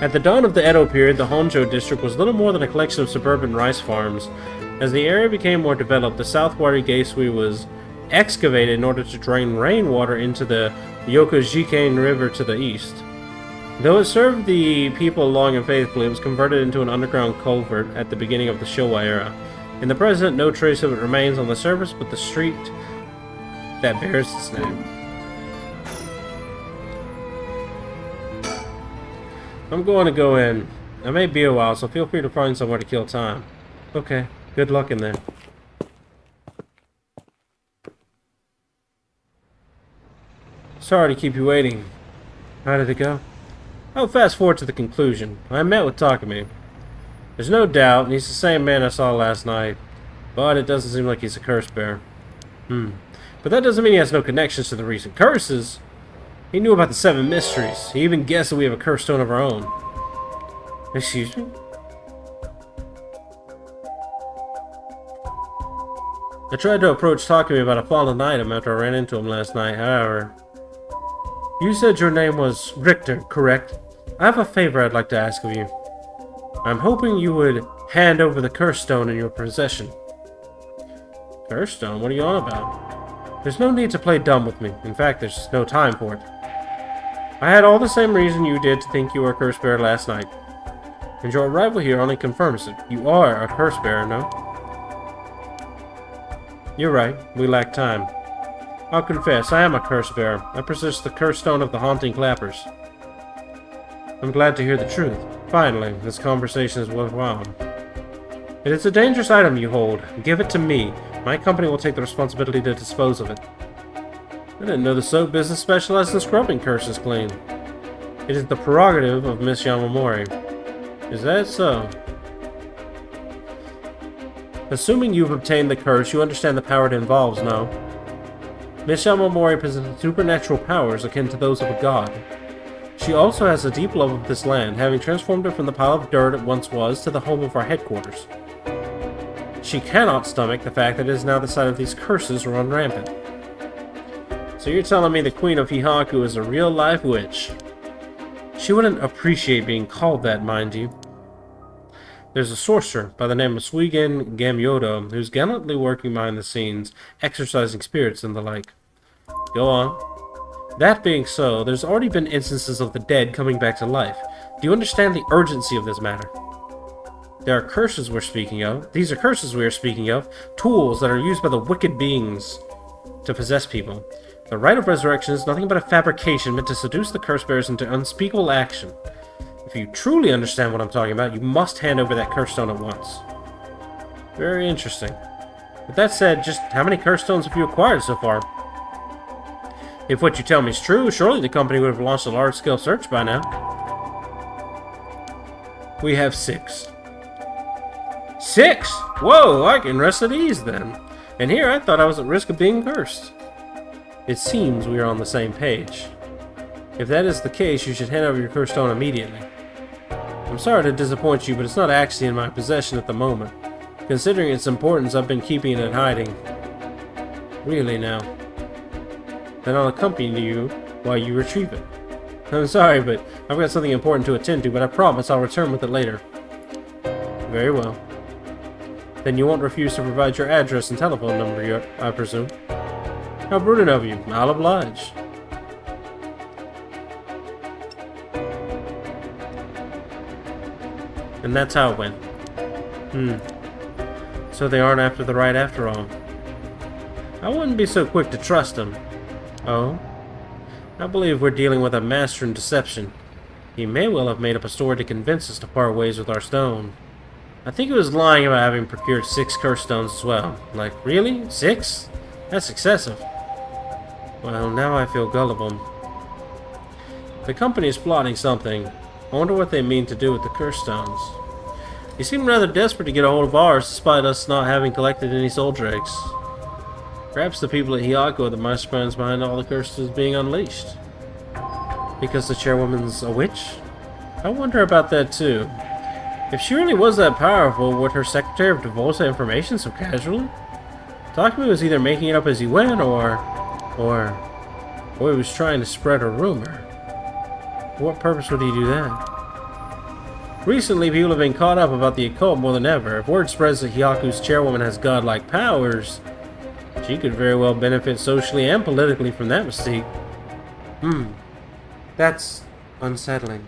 At the dawn of the Edo period, the Honjo district was little more than a collection of suburban rice farms. As the area became more developed, the South Watery Gateway was excavated in order to drain rainwater into the Yokojiken River to the east. Though it served the people long and faithfully, it was converted into an underground culvert at the beginning of the Showa era. In the present, no trace of it remains on the surface but the street that bears its name. I'm going to go in. I may be a while, so feel free to find somewhere to kill time. Okay, good luck in there. Sorry to keep you waiting. How did it go? I'll fast forward to the conclusion. I met with Takumi. There's no doubt he's the same man I saw last night, but it doesn't seem like he's a curse bearer. But that doesn't mean he has no connections to the recent curses. He knew about the 7 mysteries. He even guessed that we have a curse stone of our own. Excuse me? I tried to approach Takumi about a fallen item after I ran into him last night, however... You said your name was Richter, correct? I have a favor I'd like to ask of you. I'm hoping you would hand over the curse stone in your possession. Curse stone? What are you on about? There's no need to play dumb with me. In fact, there's no time for it. I had all the same reason you did to think you were a curse bearer last night. And your arrival here only confirms it. You are a curse bearer, no? You're right. We lack time. I'll confess, I am a curse bearer. I possess the curse stone of the haunting clappers. I'm glad to hear the truth. Finally, this conversation is worthwhile. It is a dangerous item you hold. Give it to me. My company will take the responsibility to dispose of it. I didn't know the soap business specialized in scrubbing curses clean. It is the prerogative of Miss Yamamori. Is that so? Assuming you've obtained the curse, you understand the power it involves, no? Miss Yamamori possesses supernatural powers akin to those of a god. She also has a deep love of this land, having transformed it from the pile of dirt it once was to the home of our headquarters. She cannot stomach the fact that it is now the site of these curses run rampant. So you're telling me the Queen of Hihaku is a real-life witch? She wouldn't appreciate being called that, mind you. There's a sorcerer by the name of Suigen Gamyodo who's gallantly working behind the scenes, exorcising spirits and the like. Go on. That being so, there's already been instances of the dead coming back to life. Do you understand the urgency of this matter? There are curses we're speaking of. These are curses we are speaking of. Tools that are used by the wicked beings to possess people. The rite of resurrection is nothing but a fabrication meant to seduce the curse bearers into unspeakable action. If you truly understand what I'm talking about, you must hand over that curse stone at once. Very interesting. With that said, just how many curse stones have you acquired so far? If what you tell me is true, surely the company would have launched a large-scale search by now. We have 6. 6? Whoa, I can rest at ease then. And here I thought I was at risk of being cursed. It seems we are on the same page. If that is the case, you should hand over your curse stone immediately. I'm sorry to disappoint you, but it's not actually in my possession at the moment. Considering its importance, I've been keeping it in hiding. Really now. Then I'll accompany you while you retrieve it. I'm sorry, but I've got something important to attend to, but I promise I'll return with it later. Very well. Then you won't refuse to provide your address and telephone number, I presume. How prudent of you. I'll oblige. And that's how it went. So they aren't after the right after all. I wouldn't be so quick to trust them. Oh? I believe we're dealing with a master in deception. He may well have made up a story to convince us to part ways with our stone. I think he was lying about having procured 6 curse stones as well. Like, really? 6? That's excessive. Well, now I feel gullible. The company is plotting something. I wonder what they mean to do with the curse stones. You seem rather desperate to get a hold of ours, despite us not having collected any soul drakes. Perhaps the people at Hiyako are the masterminds behind all the curses being unleashed. Because the chairwoman's a witch? I wonder about that too. If she really was that powerful, would her secretary have divulged that information so casually? Takumi was either making it up as he went, or he was trying to spread a rumor. For what purpose would he do that? Recently, people have been caught up about the occult more than ever. If word spreads that Hyaku's chairwoman has godlike powers, she could very well benefit socially and politically from that mystique. That's unsettling.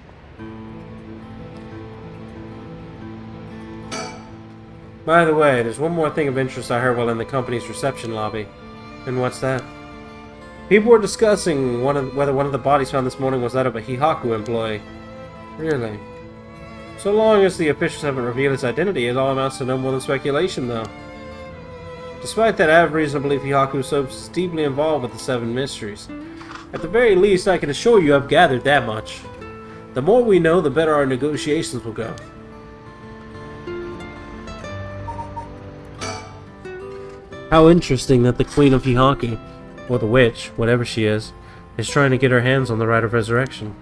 By the way, there's one more thing of interest I heard while in the company's reception lobby. And what's that? People were discussing whether one of the bodies found this morning was that of a Hihaku employee. Really? So long as the officials haven't revealed its identity, it all amounts to no more than speculation, though. Despite that, I have reason to believe Hihaku is so deeply involved with the Seven Mysteries. At the very least, I can assure you I've gathered that much. The more we know, the better our negotiations will go. How interesting that the Queen of Hihaku, or the witch, whatever she is trying to get her hands on the Rite of Resurrection.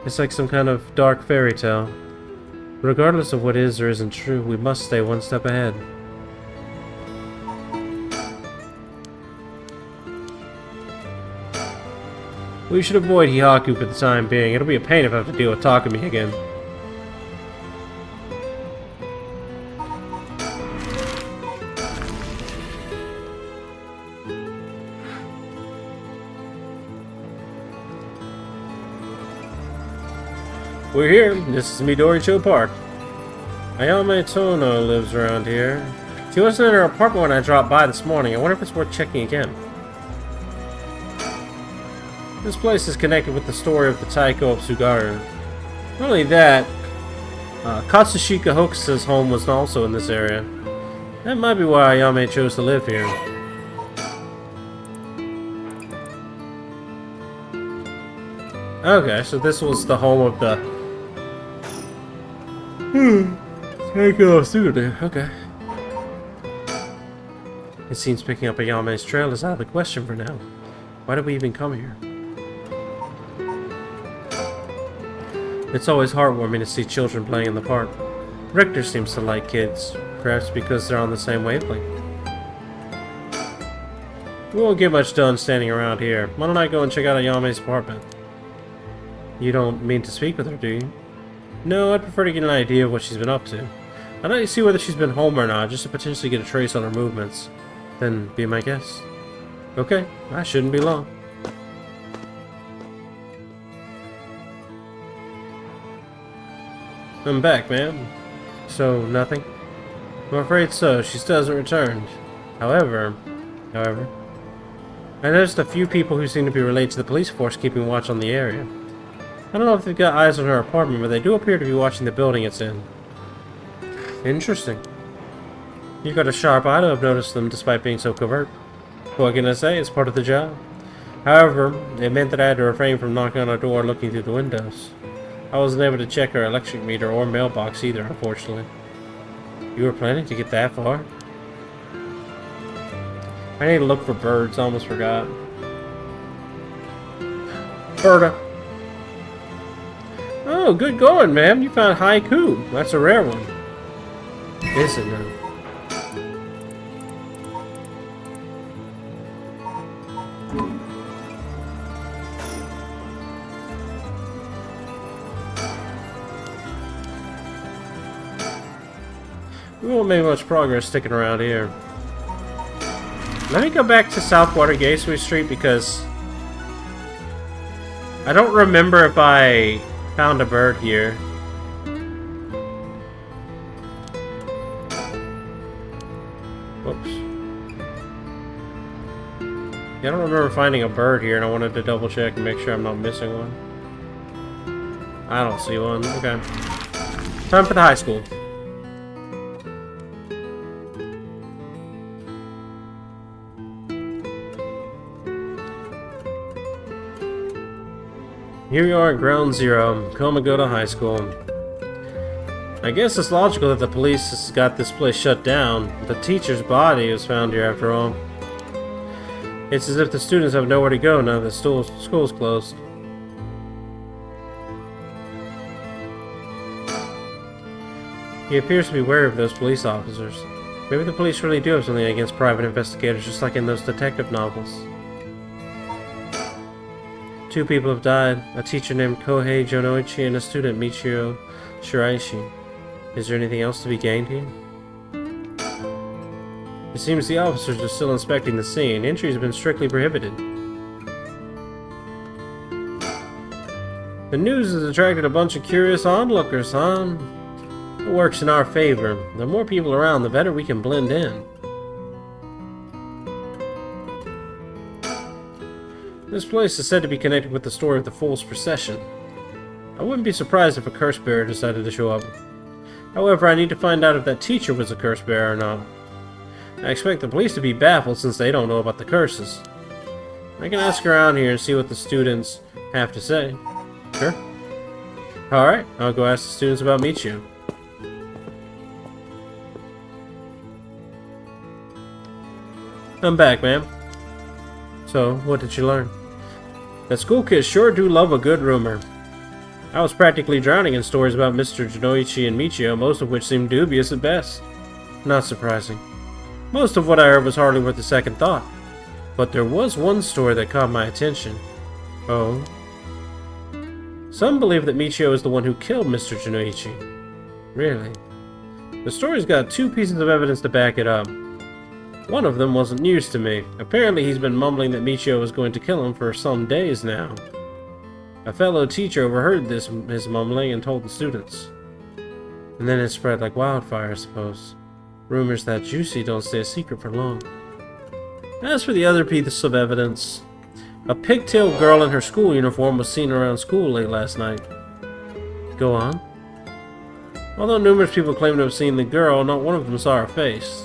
It's like some kind of dark fairy tale. Regardless of what is or isn't true, we must stay one step ahead. We should avoid Hihaku for the time being. It'll be a pain if I have to deal with Takumi again. We're here. This is Midoricho Park. Ayame Tono lives around here. She wasn't in her apartment when I dropped by this morning. I wonder if it's worth checking again. This place is connected with the story of the Taiko of Tsugaru. Not only that, Katsushika Hokusa's home was also in this area. That might be why Ayame chose to live here. Okay, so this was the home of the Taiko of Tsugaru. Okay. It seems picking up Ayame's trail is out of the question for now. Why did we even come here? It's always heartwarming to see children playing in the park. Richter seems to like kids, perhaps because they're on the same wavelength. We won't get much done standing around here. Why don't I go and check out Ayame's apartment? You don't mean to speak with her, do you? No, I'd prefer to get an idea of what she's been up to. I'd like to see whether she's been home or not, just to potentially get a trace on her movements. Then be my guest. Okay, I shouldn't be long. I'm back, ma'am. So, nothing? I'm afraid so. She still hasn't returned. However, I noticed a few people who seem to be related to the police force keeping watch on the area. I don't know if they've got eyes on her apartment, but they do appear to be watching the building it's in. Interesting. You've got a sharp eye to have noticed them despite being so covert. What can I say? It's part of the job. However, it meant that I had to refrain from knocking on her door or looking through the windows. I wasn't able to check her electric meter or mailbox either, unfortunately. You were planning to get that far? I need to look for birds, I almost forgot. Berta. Oh, good going, ma'am. You found haiku. That's a rare one. Is it now? We won't make much progress sticking around here. Let me go back to Southwater Gateway Street because I don't remember if I found a bird here. Whoops. Yeah, I don't remember finding a bird here, and I wanted to double check and make sure I'm not missing one. I don't see one. Okay. Time for the high school. Here we are at Ground Zero, Komagota High School. I guess it's logical that the police has got this place shut down. The teacher's body was found here after all. It's as if the students have nowhere to go now that school's closed. He appears to be wary of those police officers. Maybe the police really do have something against private investigators, just like in those detective novels. 2 people have died, a teacher named Kohei Jonoichi and a student, Michio Shiraishi. Is there anything else to be gained here? It seems the officers are still inspecting the scene. Entry has been strictly prohibited. The news has attracted a bunch of curious onlookers, huh? It works in our favor. The more people around, the better we can blend in. This place is said to be connected with the story of the Fool's Procession. I wouldn't be surprised if a curse bearer decided to show up. However, I need to find out if that teacher was a curse bearer or not. I expect the police to be baffled since they don't know about the curses. I can ask around here and see what the students have to say. Sure. Alright, I'll go ask the students about Michio. I'm back, ma'am. So, what did you learn? That school kids sure do love a good rumor. I was practically drowning in stories about Mr. Jonoichi and Michio, most of which seemed dubious at best. Not surprising. Most of what I heard was hardly worth a second thought. But there was one story that caught my attention. Oh? Some believe that Michio is the one who killed Mr. Jonoichi. Really? The story's got 2 pieces of evidence to back it up. One of them wasn't news to me. Apparently he's been mumbling that Michio was going to kill him for some days now. A fellow teacher overheard his mumbling and told the students. And then it spread like wildfire, I suppose. Rumors that juicy don't stay a secret for long. As for the other piece of evidence, a pigtailed girl in her school uniform was seen around school late last night. Go on. Although numerous people claim to have seen the girl, not one of them saw her face.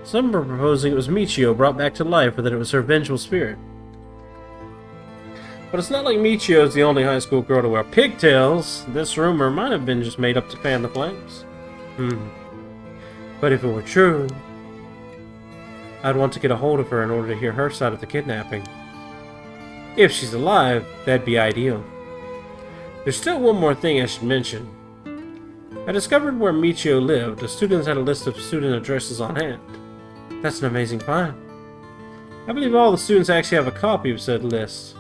Some were proposing it was Michio brought back to life, or that it was her vengeful spirit. But it's not like Michio is the only high school girl to wear pigtails. This rumor might have been just made up to fan the flames. But if it were true, I'd want to get a hold of her in order to hear her side of the kidnapping. If she's alive, that'd be ideal. There's still one more thing I should mention. I discovered where Michio lived. The students had a list of student addresses on hand. That's an amazing find. I believe all the students actually have a copy of said list.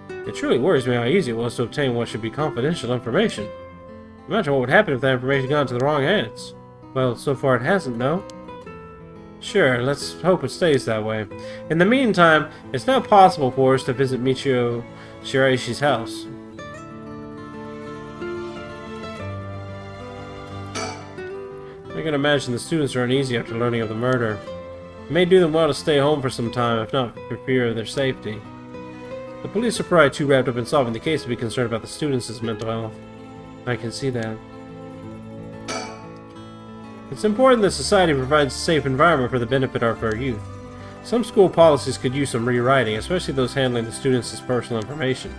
It truly worries me how easy it was to obtain what should be confidential information. Imagine what would happen if that information got into the wrong hands. Well, so far it hasn't, no? Sure, let's hope it stays that way. In the meantime, it's not possible for us to visit Michio Shiraishi's house. I can imagine the students are uneasy after learning of the murder. It may do them well to stay home for some time, if not for fear of their safety. The police are probably too wrapped up in solving the case to be concerned about the students' mental health. I can see that. It's important that society provides a safe environment for the benefit of our youth. Some school policies could use some rewriting, especially those handling the students' personal information.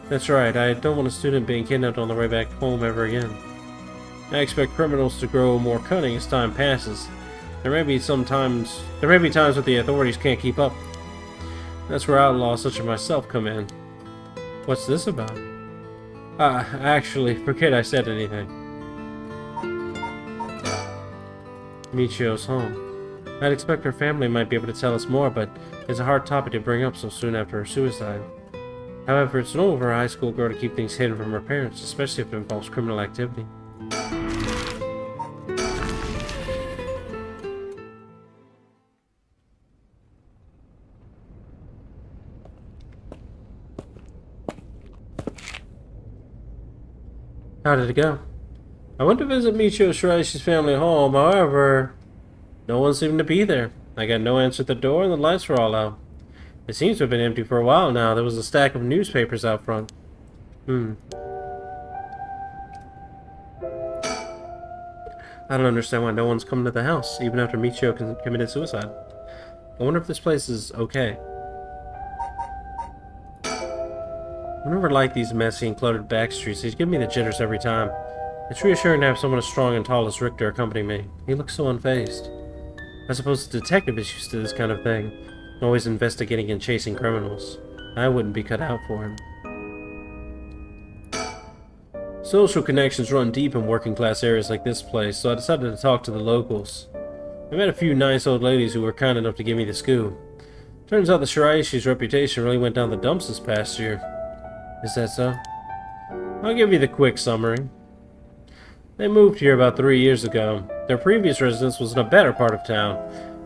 That's right, I don't want a student being kidnapped on their way back home ever again. I expect criminals to grow more cunning as time passes. There may be times when the authorities can't keep up. That's where outlaws such as myself come in. What's this about? Actually, forget I said anything. Michio's home. I'd expect her family might be able to tell us more, but it's a hard topic to bring up so soon after her suicide. However, it's normal for a high school girl to keep things hidden from her parents, especially if it involves criminal activity. How did it go? I went to visit Michio Shiraishi's family home, however, no one seemed to be there. I got no answer at the door and the lights were all out. It seems to have been empty for a while now. There was a stack of newspapers out front. I don't understand why no one's come to the house, even after Michio committed suicide. I wonder if this place is okay. I never liked these messy and cluttered back streets. These give me the jitters every time. It's reassuring to have someone as strong and tall as Richter accompany me. He looks so unfazed. I suppose the detective is used to this kind of thing, always investigating and chasing criminals. I wouldn't be cut out for him. Social connections run deep in working class areas like this place, so I decided to talk to the locals. I met a few nice old ladies who were kind enough to give me the scoop. Turns out the Shiraishi's reputation really went down the dumps this past year. Is that so? I'll give you the quick summary. They moved here about 3 years ago. Their previous residence was in a better part of town.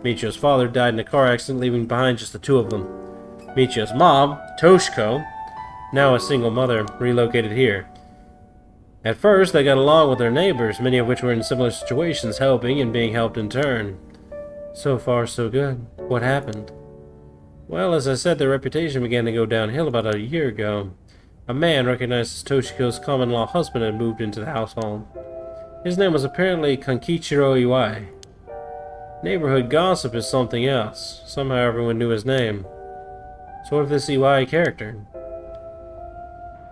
Michio's father died in a car accident, leaving behind just the two of them. Michio's mom, Toshiko, now a single mother, relocated here. At first, they got along with their neighbors, many of which were in similar situations, helping and being helped in turn. So far, so good. What happened? Well, as I said, their reputation began to go downhill about a year ago. A man recognized as Toshiko's common-law husband had moved into the household. His name was apparently Kankichiro Iwai. Neighborhood gossip is something else. Somehow everyone knew his name. So what of this Iwai character?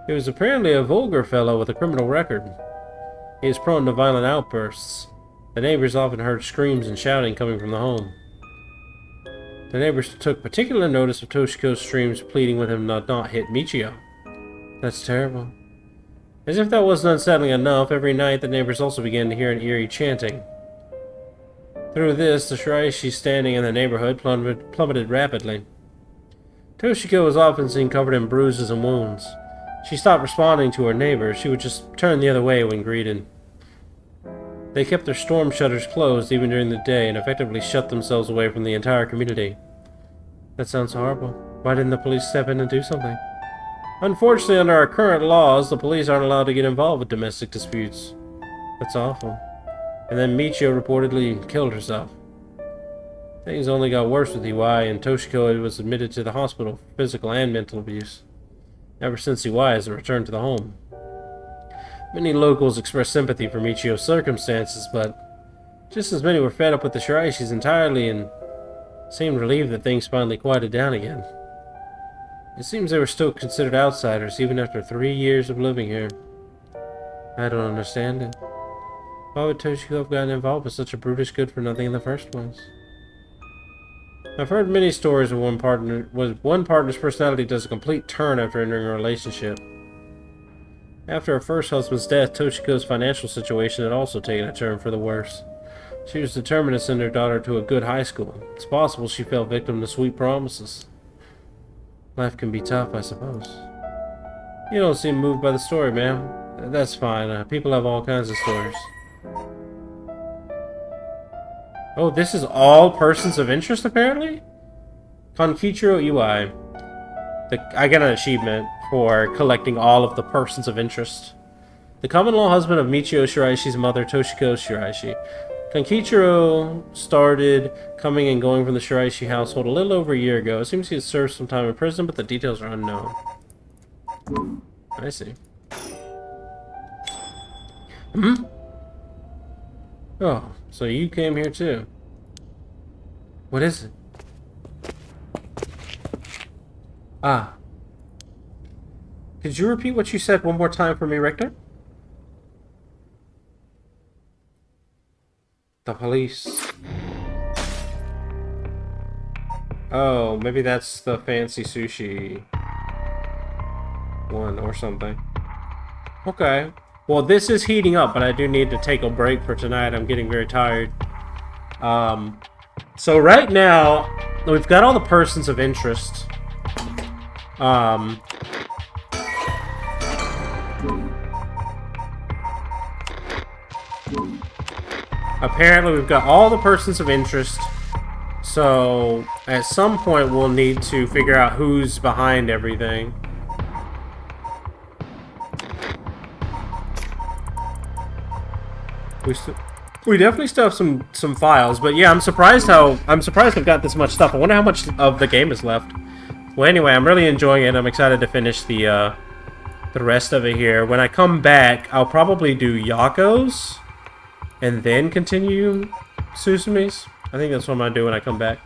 He was apparently a vulgar fellow with a criminal record. He was prone to violent outbursts. The neighbors often heard screams and shouting coming from the home. The neighbors took particular notice of Toshiko's screams, pleading with him not hit Michio. That's terrible. As if that wasn't unsettling enough, every night the neighbors also began to hear an eerie chanting. Through this, the Shiraishi standing in the neighborhood plummeted rapidly. Toshiko was often seen covered in bruises and wounds. She stopped responding to her neighbors. She would just turn the other way when greeted. They kept their storm shutters closed even during the day and effectively shut themselves away from the entire community. That sounds horrible. Why didn't the police step in and do something? Unfortunately, under our current laws, the police aren't allowed to get involved with domestic disputes. That's awful. And then Michio reportedly killed herself. Things only got worse with Iwai, and Toshiko was admitted to the hospital for physical and mental abuse. Ever since Iwai has returned to the home. Many locals expressed sympathy for Michio's circumstances, but just as many were fed up with the Shiraishis entirely and seemed relieved that things finally quieted down again. It seems they were still considered outsiders even after 3 years of living here. I don't understand it. Why would Toshiko have gotten involved with such a brutish good-for-nothing in the first place? I've heard many stories of one partner's personality does a complete turn after entering a relationship. After her first husband's death, Toshiko's financial situation had also taken a turn for the worse. She was determined to send her daughter to a good high school. It's possible she fell victim to sweet promises. Life can be tough, I suppose. You don't seem moved by the story, ma'am. That's fine. People have all kinds of stories. Oh, this is all persons of interest, apparently? Kankichiro Iwai. I got an achievement for collecting all of the persons of interest. The common-law husband of Michio Shiraishi's mother, Toshiko Shiraishi. Kankichiro started coming and going from the Shiraishi household a little over a year ago. It seems he had served some time in prison, but the details are unknown. I see. Oh, so you came here too. What is it? Ah. Could you repeat what you said one more time for me, Richter? The police. Oh, maybe that's the fancy sushi one or something. Okay. Well, this is heating up, but I do need to take a break for tonight. I'm getting very tired. So right now, we've got all the persons of interest. Apparently, we've got all the persons of interest. So, at some point, we'll need to figure out who's behind everything. We definitely still have some files, but yeah, I'm surprised I've got this much stuff. I wonder how much of the game is left. Well, anyway, I'm really enjoying it. I'm excited to finish the rest of it here. When I come back, I'll probably do Yako's and then continue Susumi's. I think that's what I'm gonna do when I come back.